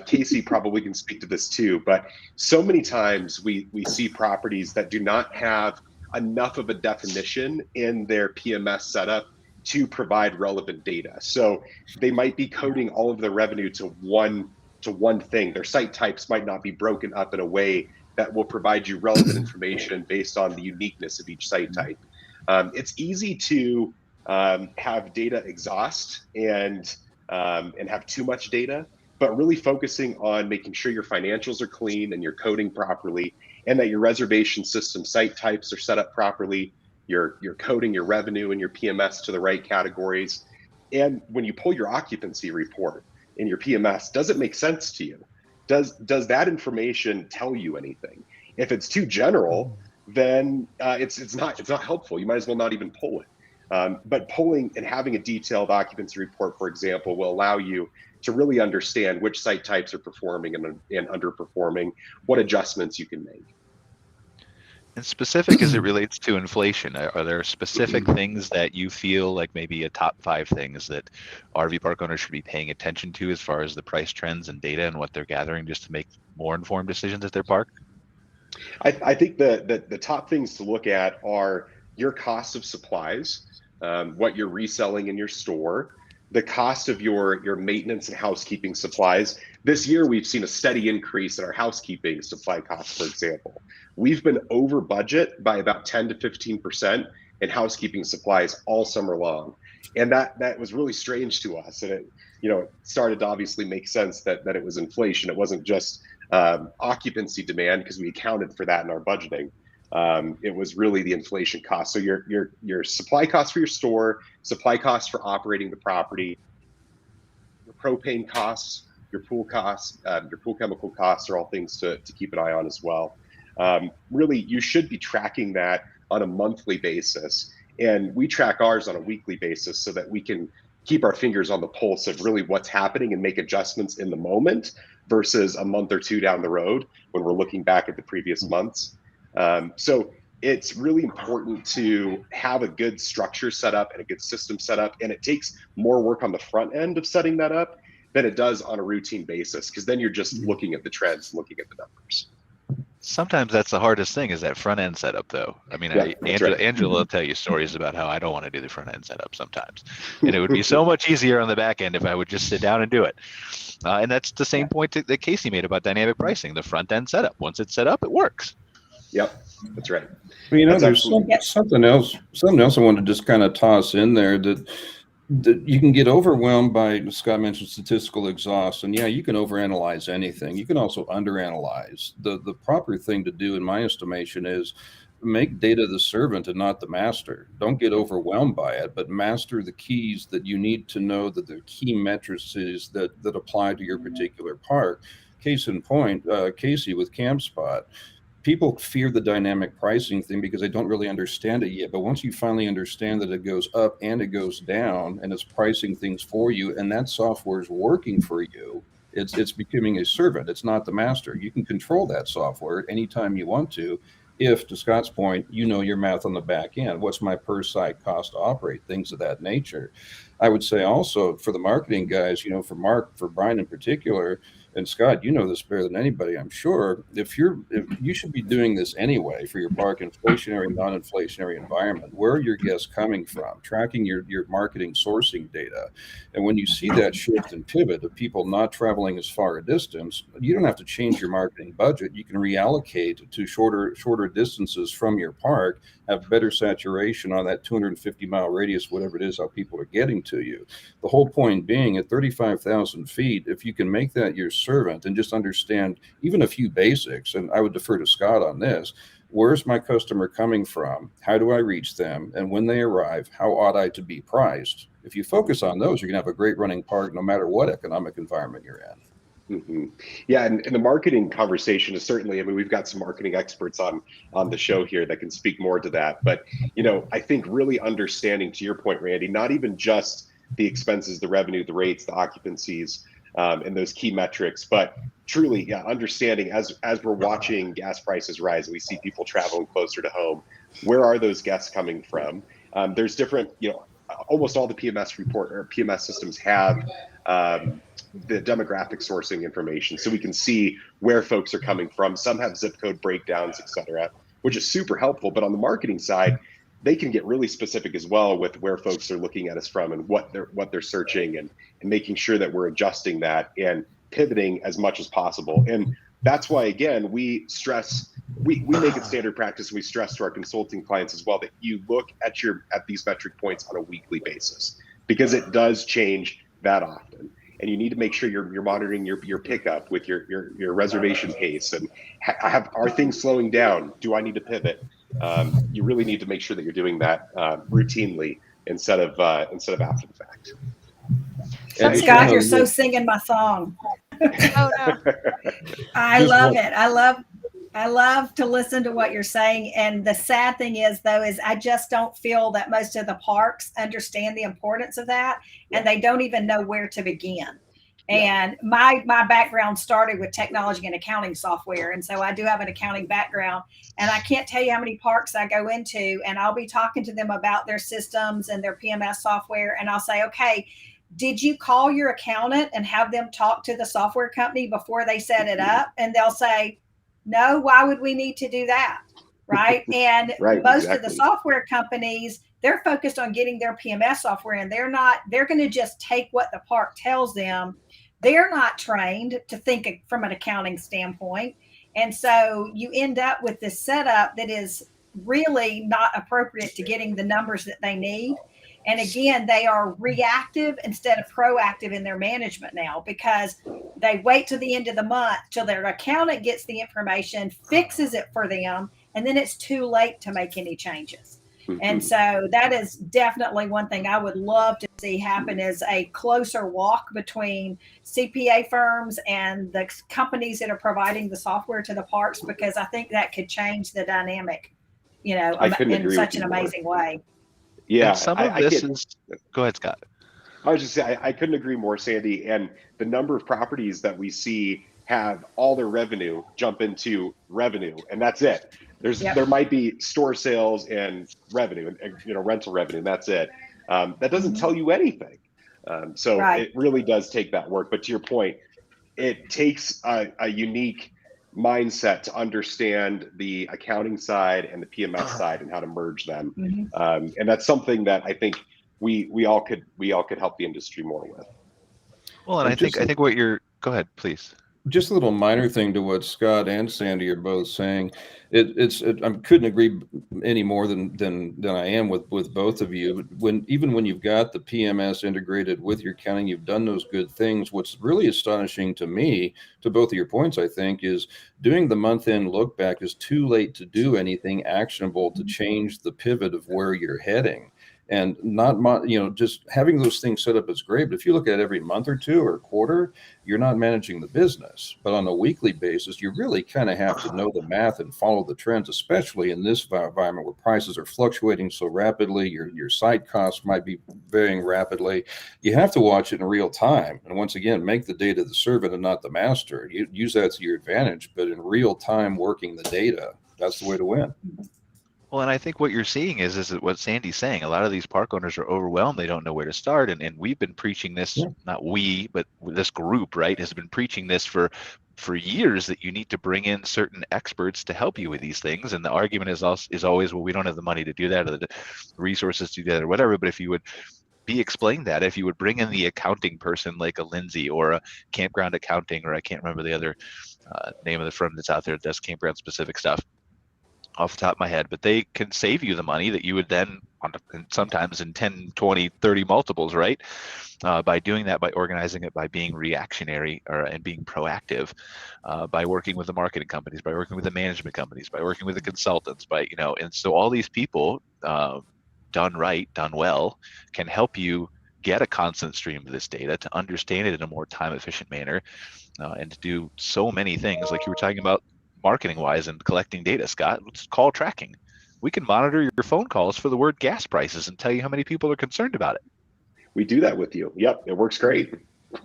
Casey probably can speak to this too, but so many times we see properties that do not have enough of a definition in their PMS setup to provide relevant data. So they might be coding all of their revenue to one thing. Their site types might not be broken up in a way that will provide you relevant information based on the uniqueness of each site type. It's easy to have data exhaust and have too much data, but really focusing on making sure your financials are clean and you're coding properly, and that your reservation system site types are set up properly. You're coding your revenue and your PMS to the right categories. And when you pull your occupancy report in your PMS, does it make sense to you? Does that information tell you anything? If it's too general, then it's not helpful. You might as well not even pull it. But pulling and having a detailed occupancy report, for example, will allow you to really understand which site types are performing and underperforming, what adjustments you can make. And specific as it relates to inflation, are there specific things that you feel like maybe a top 5 things that RV park owners should be paying attention to as far as the price trends and data and what they're gathering, just to make more informed decisions at their park? I think the top things to look at are your cost of supplies, what you're reselling in your store, the cost of your maintenance and housekeeping supplies. This year, we've seen a steady increase in our housekeeping supply costs, for example. We've been over budget by about 10 to 15% in housekeeping supplies all summer long. And that was really strange to us. And it started to obviously make sense that it was inflation. It wasn't just occupancy demand, because we accounted for that in our budgeting. It was really the inflation cost. So your supply costs for your store, supply costs for operating the property, your propane costs, your pool costs, your pool chemical costs are all things to keep an eye on as well. Really, you should be tracking that on a monthly basis. And we track ours on a weekly basis so that we can keep our fingers on the pulse of really what's happening and make adjustments in the moment versus a month or two down the road when we're looking back at the previous months. So it's really important to have a good structure set up and a good system set up. And it takes more work on the front end of setting that up than it does on a routine basis, because then you're just looking at the trends, looking at the numbers. Sometimes that's the hardest thing, is that front end setup, though. I mean, Angela will tell you stories about how I don't want to do the front end setup sometimes. And it would be so much easier on the back end if I would just sit down and do it. And that's the same point that Casey made about dynamic pricing, the front end setup. Once it's set up, it works. Yep, that's right. Well, there's something else I wanted to just kind of toss in there that you can get overwhelmed by. Scott mentioned statistical exhaust, and yeah, you can overanalyze anything. You can also underanalyze. The proper thing to do, in my estimation, is make data the servant and not the master. Don't get overwhelmed by it, but master the keys that you need to know, that the key matrices that apply to your particular park. Case in point, Casey with Campspot. People fear the dynamic pricing thing because they don't really understand it yet. But once you finally understand that it goes up and it goes down and it's pricing things for you, and that software is working for you, it's becoming a servant. It's not the master. You can control that software anytime you want to. If, to Scott's point, you know your math on the back end, what's my per site cost to operate, things of that nature. I would say also for the marketing guys, for Mark, for Brian in particular, and Scott, you know this better than anybody, I'm sure. If you should be doing this anyway for your park inflationary, non-inflationary environment, where are your guests coming from? Tracking your marketing sourcing data. And when you see that shift and pivot of people not traveling as far a distance, you don't have to change your marketing budget. You can reallocate to shorter distances from your park, have better saturation on that 250-mile radius, whatever it is, how people are getting to you. The whole point being, at 35,000 feet, if you can make that your servant and just understand even a few basics, and I would defer to Scott on this, where's my customer coming from? How do I reach them? And when they arrive, how ought I to be priced? If you focus on those, you're going to have a great running park no matter what economic environment you're in. Mm-hmm. Yeah, and the marketing conversation is certainly, we've got some marketing experts on the show here that can speak more to that. But, I think really understanding, to your point, Randy, not even just the expenses, the revenue, the rates, the occupancies, and those key metrics, but truly, understanding as we're watching gas prices rise, we see people traveling closer to home. Where are those guests coming from? There's different, almost all the PMS systems have the demographic sourcing information, so we can see where folks are coming from. Some have zip code breakdowns, et cetera, which is super helpful. But on the marketing side, they can get really specific as well with where folks are looking at us from and what they're searching, and making sure that we're adjusting that and pivoting as much as possible. And that's why, again, we stress, we make it standard practice. We stress to our consulting clients as well that you look at these metric points on a weekly basis, because it does change that often. And you need to make sure you're monitoring your pickup with your reservation pace, and are things slowing down? Do I need to pivot? You really need to make sure that you're doing that routinely instead of after the fact. Scott, you're so singing my song. Oh no! I love it. I love to listen to what you're saying. And the sad thing is, though, is I just don't feel that most of the parks understand the importance of that, and they don't even know where to begin. And my background started with technology and accounting software. And so I do have an accounting background, and I can't tell you how many parks I go into, and I'll be talking to them about their systems and their PMS software. And I'll say, okay, did you call your accountant and have them talk to the software company before they set it up? And they'll say, no, why would we need to do that? right? And Right, most of the exactly. software companies, they're focused on getting their PMS software, and they're going to just take what the park tells them. They're not trained to think from an accounting standpoint. And so you end up with this setup that is really not appropriate to getting the numbers that they need. And again, they are reactive instead of proactive in their management now, because they wait till the end of the month till their accountant gets the information, fixes it for them, and then it's too late to make any changes. And so that is definitely one thing I would love to see happen, is a closer walk between CPA firms and the companies that are providing the software to the parks, because I think that could change the dynamic, in such an amazing way. Yeah, and some of this is. Go ahead, Scott. I was just saying, I couldn't agree more, Sandy. And the number of properties that we see have all their revenue jump into revenue, and that's it. There might be store sales and revenue, and rental revenue, and that's it. That doesn't tell you anything. So Right. it really does take that work. But to your point, it takes a unique mindset to understand the accounting side and the PMS side and how to merge them. And that's something that I think we all could help the industry more with. Well, and I think what you're. Go ahead, please. Just a little minor thing to what Scott and Sandy are both saying. I couldn't agree any more than I am with both of you. Even when you've got the PMS integrated with your accounting, you've done those good things. What's really astonishing to me, to both of your points, I think, is doing the month-end look back is too late to do anything actionable to change the pivot of where you're heading. And just having those things set up is great. But if you look at every month or two or quarter, you're not managing the business. But on a weekly basis, you really kind of have to know the math and follow the trends, especially in this environment where prices are fluctuating so rapidly. Your site costs might be varying rapidly. You have to watch it in real time. And once again, make the data the servant and not the master. You use that to your advantage, but in real time working the data, that's the way to win. Well, and I think what you're seeing is what Sandy's saying. A lot of these park owners are overwhelmed. They don't know where to start. And we've been preaching this, not we, but this group, right, has been preaching this for years, that you need to bring in certain experts to help you with these things. And the argument is always, well, we don't have the money to do that, or the resources to do that, or whatever. But if you would explain that, if you would bring in the accounting person like a Lindsay or a Campground Accounting, or I can't remember the other name of the firm that's out there that does campground specific stuff off the top of my head, but they can save you the money that you would then, sometimes in 10, 20, 30 multiples, right? By doing that, by organizing it, by being reactionary and being proactive, by working with the marketing companies, by working with the management companies, by working with the consultants, and so all these people, done right, done well, can help you get a constant stream of this data, to understand it in a more time efficient manner, and to do so many things like you were talking about marketing wise and collecting data. Scott, it's call tracking. We can monitor your phone calls for the word gas prices and tell you how many people are concerned about it. We do that with you. Yep, it works great.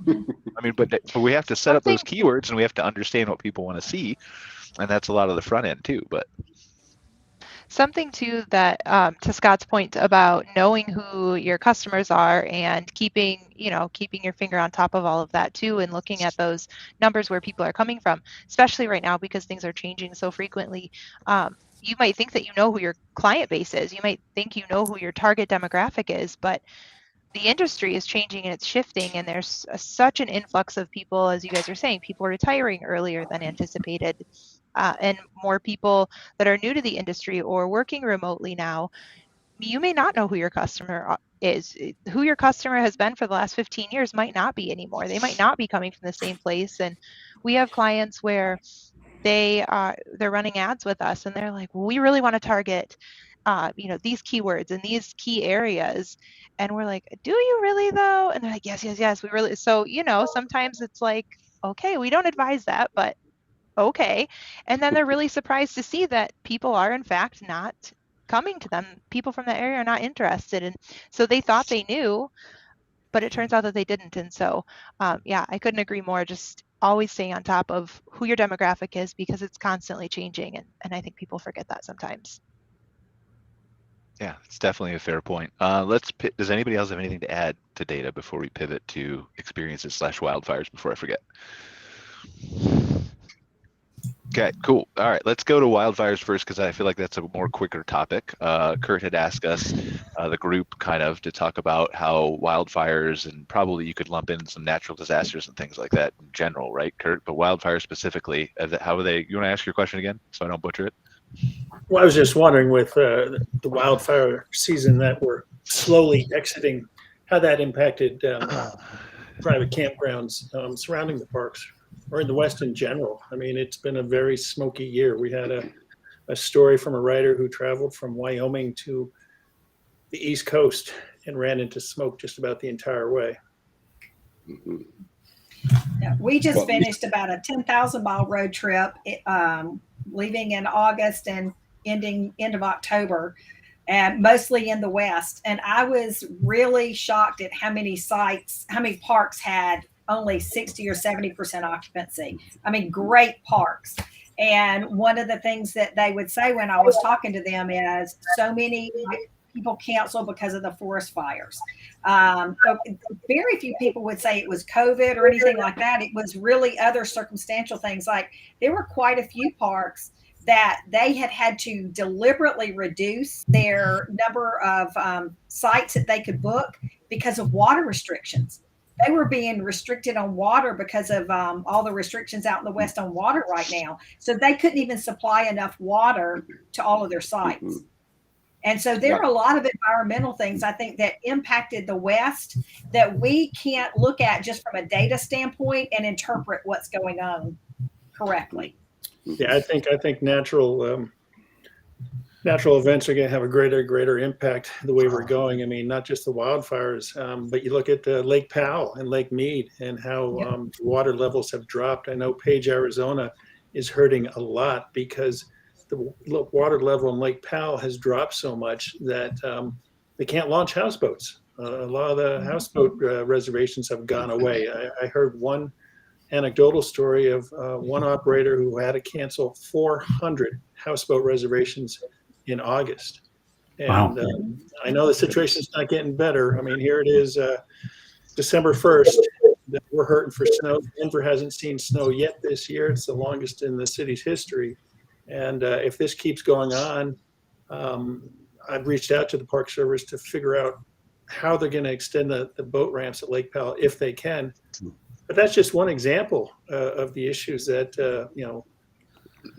I mean, but we have to set up those keywords, and we have to understand what people want to see, and that's a lot of the front end too. But something too that, to Scott's point about knowing who your customers are and keeping your finger on top of all of that too, and looking at those numbers where people are coming from, especially right now because things are changing so frequently. You might think that you know who your client base is. You might think you know who your target demographic is, but the industry is changing and it's shifting, and there's such an influx of people, as you guys are saying, people are retiring earlier than anticipated. And more people that are new to the industry or working remotely now. You may not know who your customer is. Who your customer has been for the last 15 years might not be anymore. They might not be coming from the same place. And we have clients where they're running ads with us, and they're like, well, we really want to target these keywords in these key areas. And we're like, do you really though? And they're like, yes, we really. So, sometimes it's like, okay, we don't advise that, but okay. And then they're really surprised to see that people are in fact not coming to them. People from that area are not interested. And so they thought they knew, but it turns out that they didn't. And so, I couldn't agree more. Just always staying on top of who your demographic is, because it's constantly changing. And I think people forget that sometimes. Yeah, it's definitely a fair point. Does anybody else have anything to add to data before we pivot to experiences / wildfires before I forget? Okay, cool. All right, let's go to wildfires first because I feel like that's a more quicker topic. Kurt had asked us, the group, kind of to talk about how wildfires, and probably you could lump in some natural disasters and things like that in general, right, Kurt? But wildfires specifically, how are they? You want to ask your question again so I don't butcher it? Well, I was just wondering with the wildfire season that we're slowly exiting, how that impacted private campgrounds surrounding the parks or in the West in general. I mean, it's been a very smoky year. We had a story from a writer who traveled from Wyoming to the East Coast and ran into smoke just about the entire way. Mhm. Yeah, we just finished about a 10,000-mile road trip, leaving in August and ending end of October, and mostly in the West. And I was really shocked at how many parks had only 60 or 70% occupancy. I mean, great parks. And one of the things that they would say when I was talking to them is so many people cancel because of the forest fires. So very few people would say it was COVID or anything like that. It was really other circumstantial things. Like there were quite a few parks that they had to deliberately reduce their number of sites that they could book because of water restrictions. They were being restricted on water because of all the restrictions out in the West on water right now. So they couldn't even supply enough water to all of their sites. And so there are a lot of environmental things, I think, that impacted the West that we can't look at just from a data standpoint and interpret what's going on correctly. Yeah, I think natural events are going to have a greater impact the way we're going. I mean, not just the wildfires, but you look at Lake Powell and Lake Mead and how water levels have dropped. I know Page, Arizona is hurting a lot because the water level in Lake Powell has dropped so much that they can't launch houseboats. A lot of the houseboat reservations have gone away. I heard one anecdotal story of one operator who had to cancel 400 houseboat reservations in August. And I know the situation's not getting better. I mean, here it is, December 1st. We're hurting for snow. Denver hasn't seen snow yet this year. It's the longest in the city's history. And if this keeps going on, I've reached out to the Park Service to figure out how they're going to extend the boat ramps at Lake Powell if they can. But that's just one example of the issues that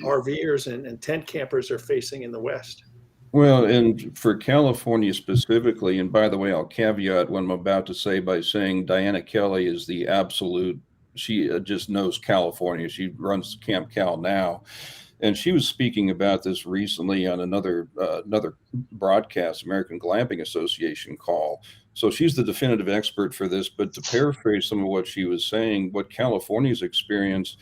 RVers and tent campers are facing in the West. Well, and for California specifically, and by the way, I'll caveat what I'm about to say by saying Diana Kelly is the absolute, she just knows California. She runs Camp Cal now. And she was speaking about this recently on another broadcast, American Glamping Association call. So she's the definitive expert for this. But to paraphrase some of what she was saying, what California's experience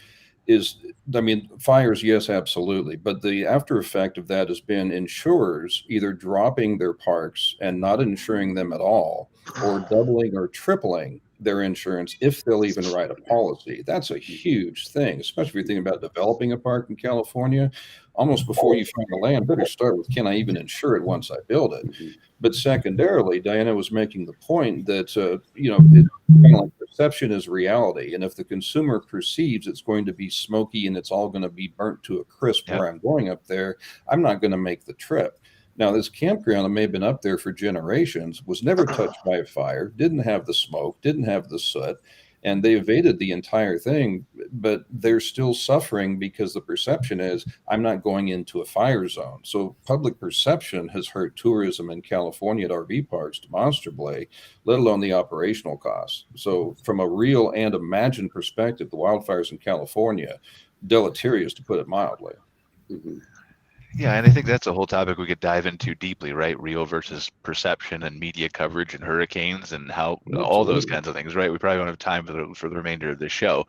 is, I mean, fires, yes, absolutely. But the after effect of that has been insurers either dropping their parks and not insuring them at all, or doubling or tripling their insurance if they'll even write a policy. That's a huge thing, especially if you're thinking about developing a park in California. Almost before you find the land, better start with, can I even insure it once I build it? But secondarily, Diana was making the point that, it's kind of like perception is reality. And if the consumer perceives it's going to be smoky and it's all going to be burnt to a crisp where I'm going up there, I'm not going to make the trip. Now, this campground that may have been up there for generations was never touched by a fire, didn't have the smoke, didn't have the soot, and they evaded the entire thing, but they're still suffering because the perception is, I'm not going into a fire zone. So public perception has hurt tourism in California at RV parks demonstrably, let alone the operational costs. So from a real and imagined perspective, the wildfires in California, deleterious to put it mildly. Yeah, and I think that's a whole topic we could dive into deeply, right? Real versus perception and media coverage and hurricanes and how all those kinds of things, right? We probably won't have time for the remainder of the show.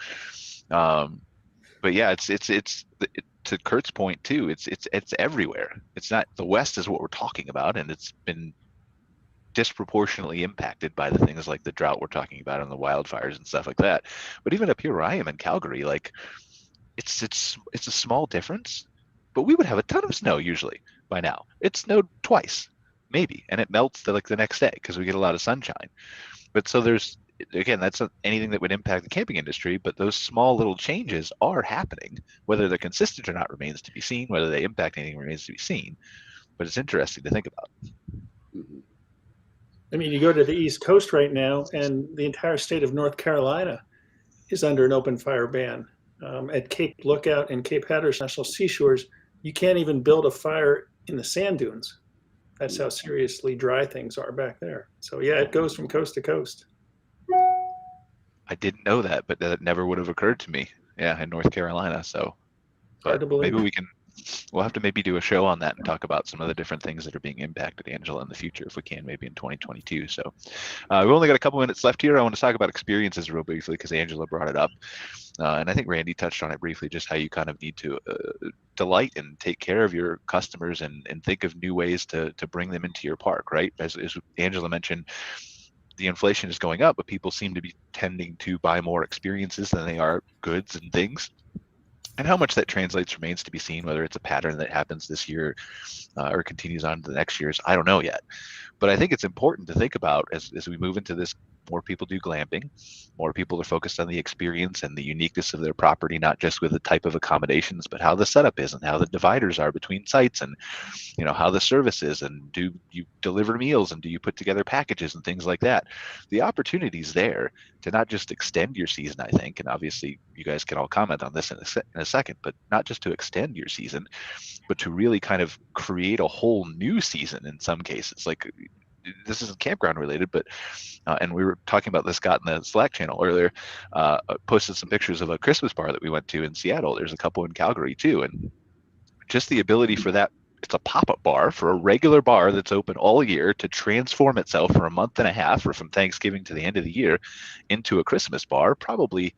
But yeah, it's to Kurt's point too. It's everywhere. It's not, the West is what we're talking about, and it's been disproportionately impacted by the things like the drought we're talking about and the wildfires and stuff like that. But even up here where I am in Calgary, like it's a small difference. But we would have a ton of snow usually by now. It snowed twice, maybe, and it melts the next day because we get a lot of sunshine. But so there's again, that's not anything that would impact the camping industry, but those small little changes are happening. Whether they're consistent or not remains to be seen. Whether they impact anything remains to be seen. But it's interesting to think about. I mean, you go to the East Coast right now, and the entire state of North Carolina is under an open fire ban. At Cape Lookout and Cape Hatteras National Seashores, you can't even build a fire in the sand dunes. That's how seriously dry things are back there. So yeah, it goes from coast to coast. I didn't know that, but that never would have occurred to me. Yeah, in North Carolina. So, Hard to believe. maybe we'll have to maybe do a show on that and talk about some of the different things that are being impacted, Angela, in the future, if we can, maybe in 2022. So we've only got a couple minutes left here. I want to talk about experiences real briefly because Angela brought it up. And I think Randy touched on it briefly, just how you kind of need to delight and take care of your customers and think of new ways to bring them into your park, right? As Angela mentioned, the inflation is going up, but people seem to be tending to buy more experiences than they are goods and things. And how much that translates remains to be seen, whether it's a pattern that happens this year or continues on to the next year's. I don't know yet. But I think it's important to think about as we move into this. More people do glamping. More people are focused on the experience and the uniqueness of their property, not just with the type of accommodations, but how the setup is and how the dividers are between sites and, how the service is, and do you deliver meals and do you put together packages and things like that. The opportunity's there to not just extend your season, I think, and obviously you guys can all comment on this in a second, but not just to extend your season, but to really kind of create a whole new season in some cases. Like, this isn't campground related, but and we were talking about this, Scott, in the Slack channel earlier, posted some pictures of a Christmas bar that we went to in Seattle. There's a couple in Calgary too. And just the ability for that, it's a pop-up bar for a regular bar that's open all year to transform itself for a month and a half or from Thanksgiving to the end of the year into a Christmas bar, probably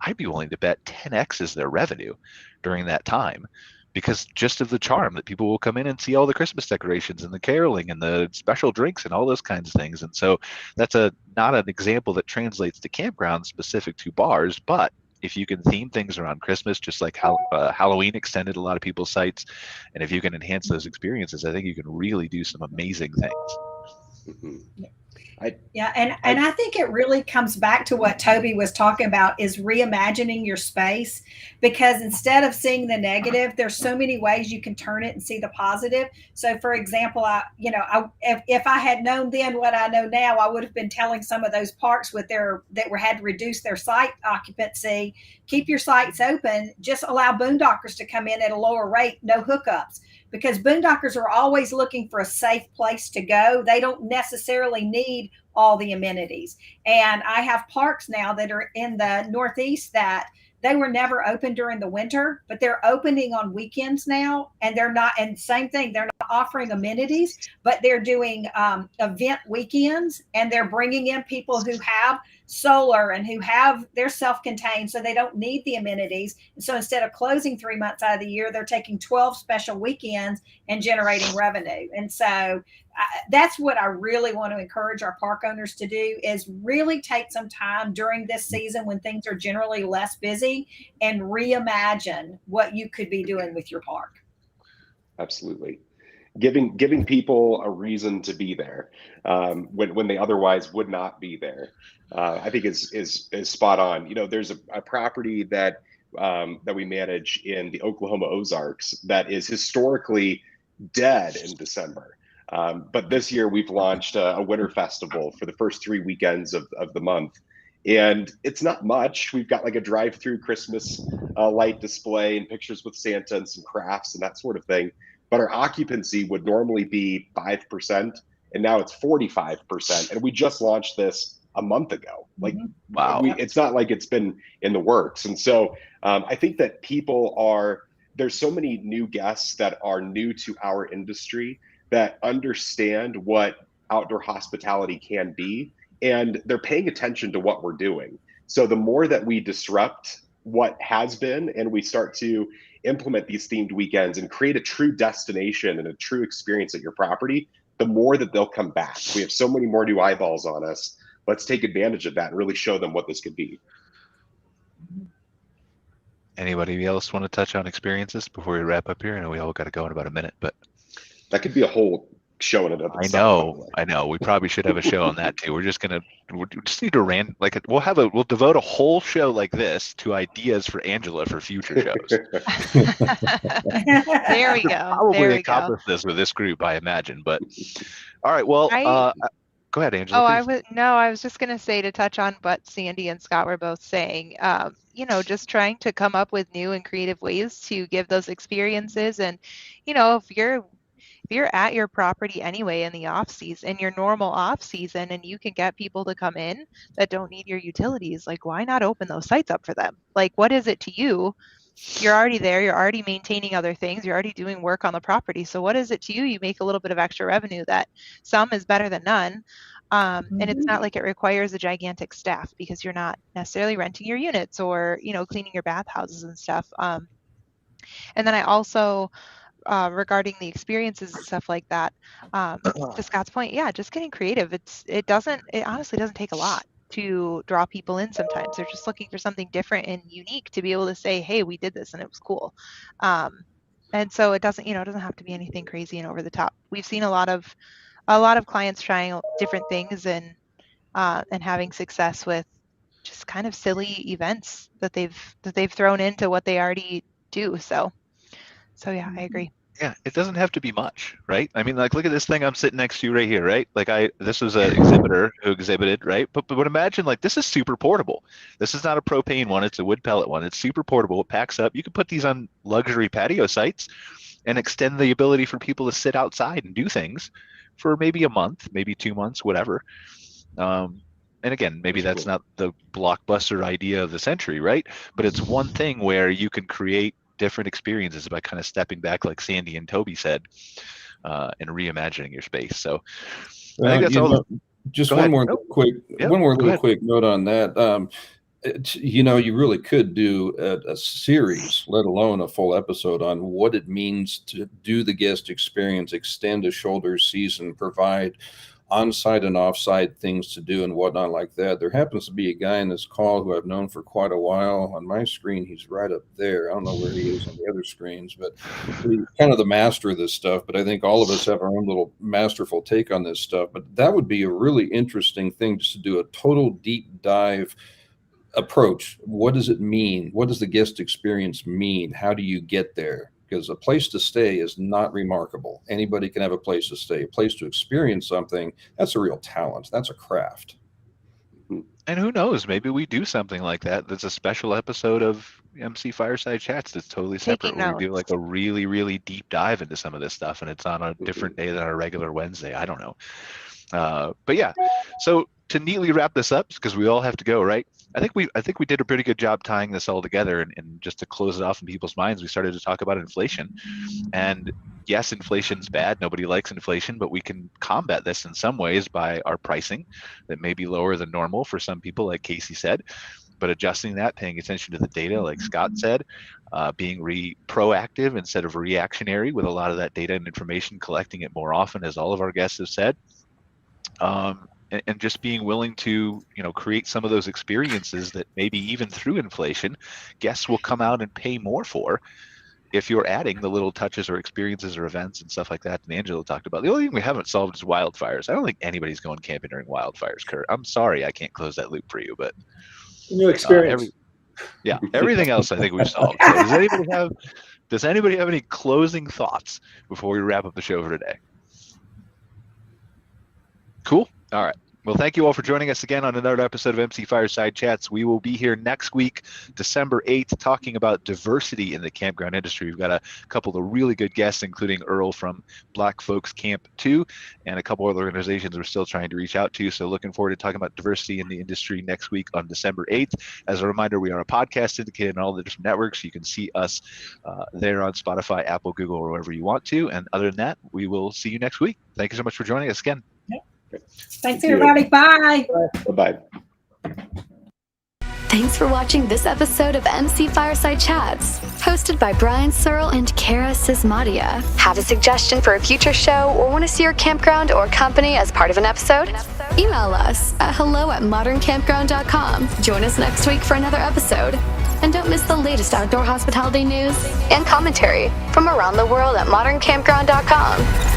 I'd be willing to bet 10x is their revenue during that time. Because just of the charm that people will come in and see all the Christmas decorations and the caroling and the special drinks and all those kinds of things. And so that's not an example that translates to campgrounds specific to bars, but if you can theme things around Christmas, just like how Halloween extended a lot of people's sites, and if you can enhance those experiences, I think you can really do some amazing things. Mm-hmm. And I think it really comes back to what Toby was talking about, is reimagining your space, because instead of seeing the negative, there's so many ways you can turn it and see the positive. So for example, if I had known then what I know now, I would have been telling some of those parks that had to reduce their site occupancy, keep your sites open, just allow boondockers to come in at a lower rate, no hookups. Because boondockers are always looking for a safe place to go. They don't necessarily need all the amenities. And I have parks now that are in the Northeast that they were never open during the winter, but they're opening on weekends now. And same thing, they're not offering amenities, but they're doing event weekends, and they're bringing in people who have solar and who have their self-contained, so they don't need the amenities. And so instead of closing 3 months out of the year, they're taking 12 special weekends and generating revenue. And so that's what I really want to encourage our park owners to do, is really take some time during this season when things are generally less busy and reimagine what you could be doing with your park. Absolutely. Giving people a reason to be there when they otherwise would not be there, I think is spot on. There's a property that we manage in the Oklahoma Ozarks that is historically dead in December. But this year we've launched a winter festival for the first 3 weekends of the month. And it's not much. We've got like a drive-through Christmas light display and pictures with Santa and some crafts and that sort of thing. But our occupancy would normally be 5%, and now it's 45%. And we just launched this a month ago. Like, wow, it's not like it's been in the works. And so I think that there's so many new guests that are new to our industry that understand what outdoor hospitality can be, and they're paying attention to what we're doing. So the more that we disrupt what has been, and we start to implement these themed weekends and create a true destination and a true experience at your property, the more that they'll come back. We have so many more new eyeballs on us. Let's take advantage of that and really show them what this could be. Anybody else want to touch on experiences before we wrap up here? I know we all got to go in about a minute, but that could be a whole show in and of I itself. know. We probably should have a show on that too. We just need to we'll devote a whole show like this to ideas for Angela for future shows. There we go. Probably accomplish this with this group, I imagine. But all right, well, go ahead, Angela. I was just going to say, to touch on what Sandy and Scott were both saying, just trying to come up with new and creative ways to give those experiences. And, if you're at your property anyway in the off season, in your normal off season, and you can get people to come in that don't need your utilities, like, why not open those sites up for them? Like, what is it to you? You're already there. You're already maintaining other things. You're already doing work on the property. So what is it to you? You make a little bit of extra revenue that some is better than none. And it's not like it requires a gigantic staff, because you're not necessarily renting your units or, cleaning your bathhouses and stuff. And then I also, regarding the experiences and stuff like that, to Scott's point, just getting creative. It honestly doesn't take a lot to draw people in. Sometimes they're just looking for something different and unique to be able to say, hey, we did this and it was cool. And so it doesn't have to be anything crazy and over the top. We've seen a lot of clients trying different things and having success with just kind of silly events that they've thrown into what they already do. So yeah, I agree. Yeah, it doesn't have to be much, right? I mean, like, look at this thing I'm sitting next to right here, right? Like, this was an exhibitor who exhibited, right? But imagine, like, this is super portable. This is not a propane one; it's a wood pellet one. It's super portable. It packs up. You can put these on luxury patio sites and extend the ability for people to sit outside and do things for maybe a month, maybe 2 months, whatever. And again, maybe that's not the blockbuster idea of the century, right? But it's one thing where you can create different experiences by kind of stepping back, like Sandy and Toby said, and reimagining your space. So I think that's all. Just one more quick note on that. You really could do a series, let alone a full episode, on what it means to do the guest experience, extend a shoulder season, provide on-site and off-site things to do and whatnot like that. There happens to be a guy in this call who I've known for quite a while. On my screen, he's right up there. I don't know where he is on the other screens, but he's kind of the master of this stuff. But I think all of us have our own little masterful take on this stuff. But that would be a really interesting thing, just to do a total deep dive approach. What does it mean? What does the guest experience mean? How do you get there? Because a place to stay is not remarkable. Anybody can have a place to stay. A place to experience something, that's a real talent. That's a craft. And who knows, maybe we do something like that. That's a special episode of MC Fireside Chats that's totally separate. Where we do like a really, really deep dive into some of this stuff, and it's on a different day than our regular Wednesday. I don't know. But yeah, so to neatly wrap this up, because we all have to go, right? I think we did a pretty good job tying this all together, and just to close it off in people's minds, we started to talk about inflation. And yes, inflation's bad. Nobody likes inflation, but we can combat this in some ways by our pricing that may be lower than normal for some people, like Casey said, but adjusting that, paying attention to the data, like Scott said, being proactive instead of reactionary with a lot of that data and information, collecting it more often, as all of our guests have said. And just being willing to, create some of those experiences that maybe even through inflation, guests will come out and pay more for, if you're adding the little touches or experiences or events and stuff like that. And Angela talked about, the only thing we haven't solved is wildfires. I don't think anybody's going camping during wildfires, Kurt. I'm sorry I can't close that loop for you, but new experience. Everything else I think we've solved. So does anybody have any closing thoughts before we wrap up the show for today? Cool. All right. Well, thank you all for joining us again on another episode of MC Fireside Chats. We will be here next week, December 8th, talking about diversity in the campground industry. We've got a couple of really good guests, including Earl from Black Folks Camp 2, and a couple other organizations we're still trying to reach out to. So looking forward to talking about diversity in the industry next week on December 8th. As a reminder, we are a podcast syndicated on all the different networks. You can see us there on Spotify, Apple, Google, or wherever you want to. And other than that, we will see you next week. Thank you so much for joining us again. Thanks, everybody. Bye. Bye-bye. Thanks for watching this episode of MC Fireside Chats, hosted by Brian Searl and Cara Csizmadia. Have a suggestion for a future show, or want to see your campground or company as part of an episode? Email us at hello@moderncampground.com. Join us next week for another episode. And don't miss the latest outdoor hospitality news and commentary from around the world at moderncampground.com.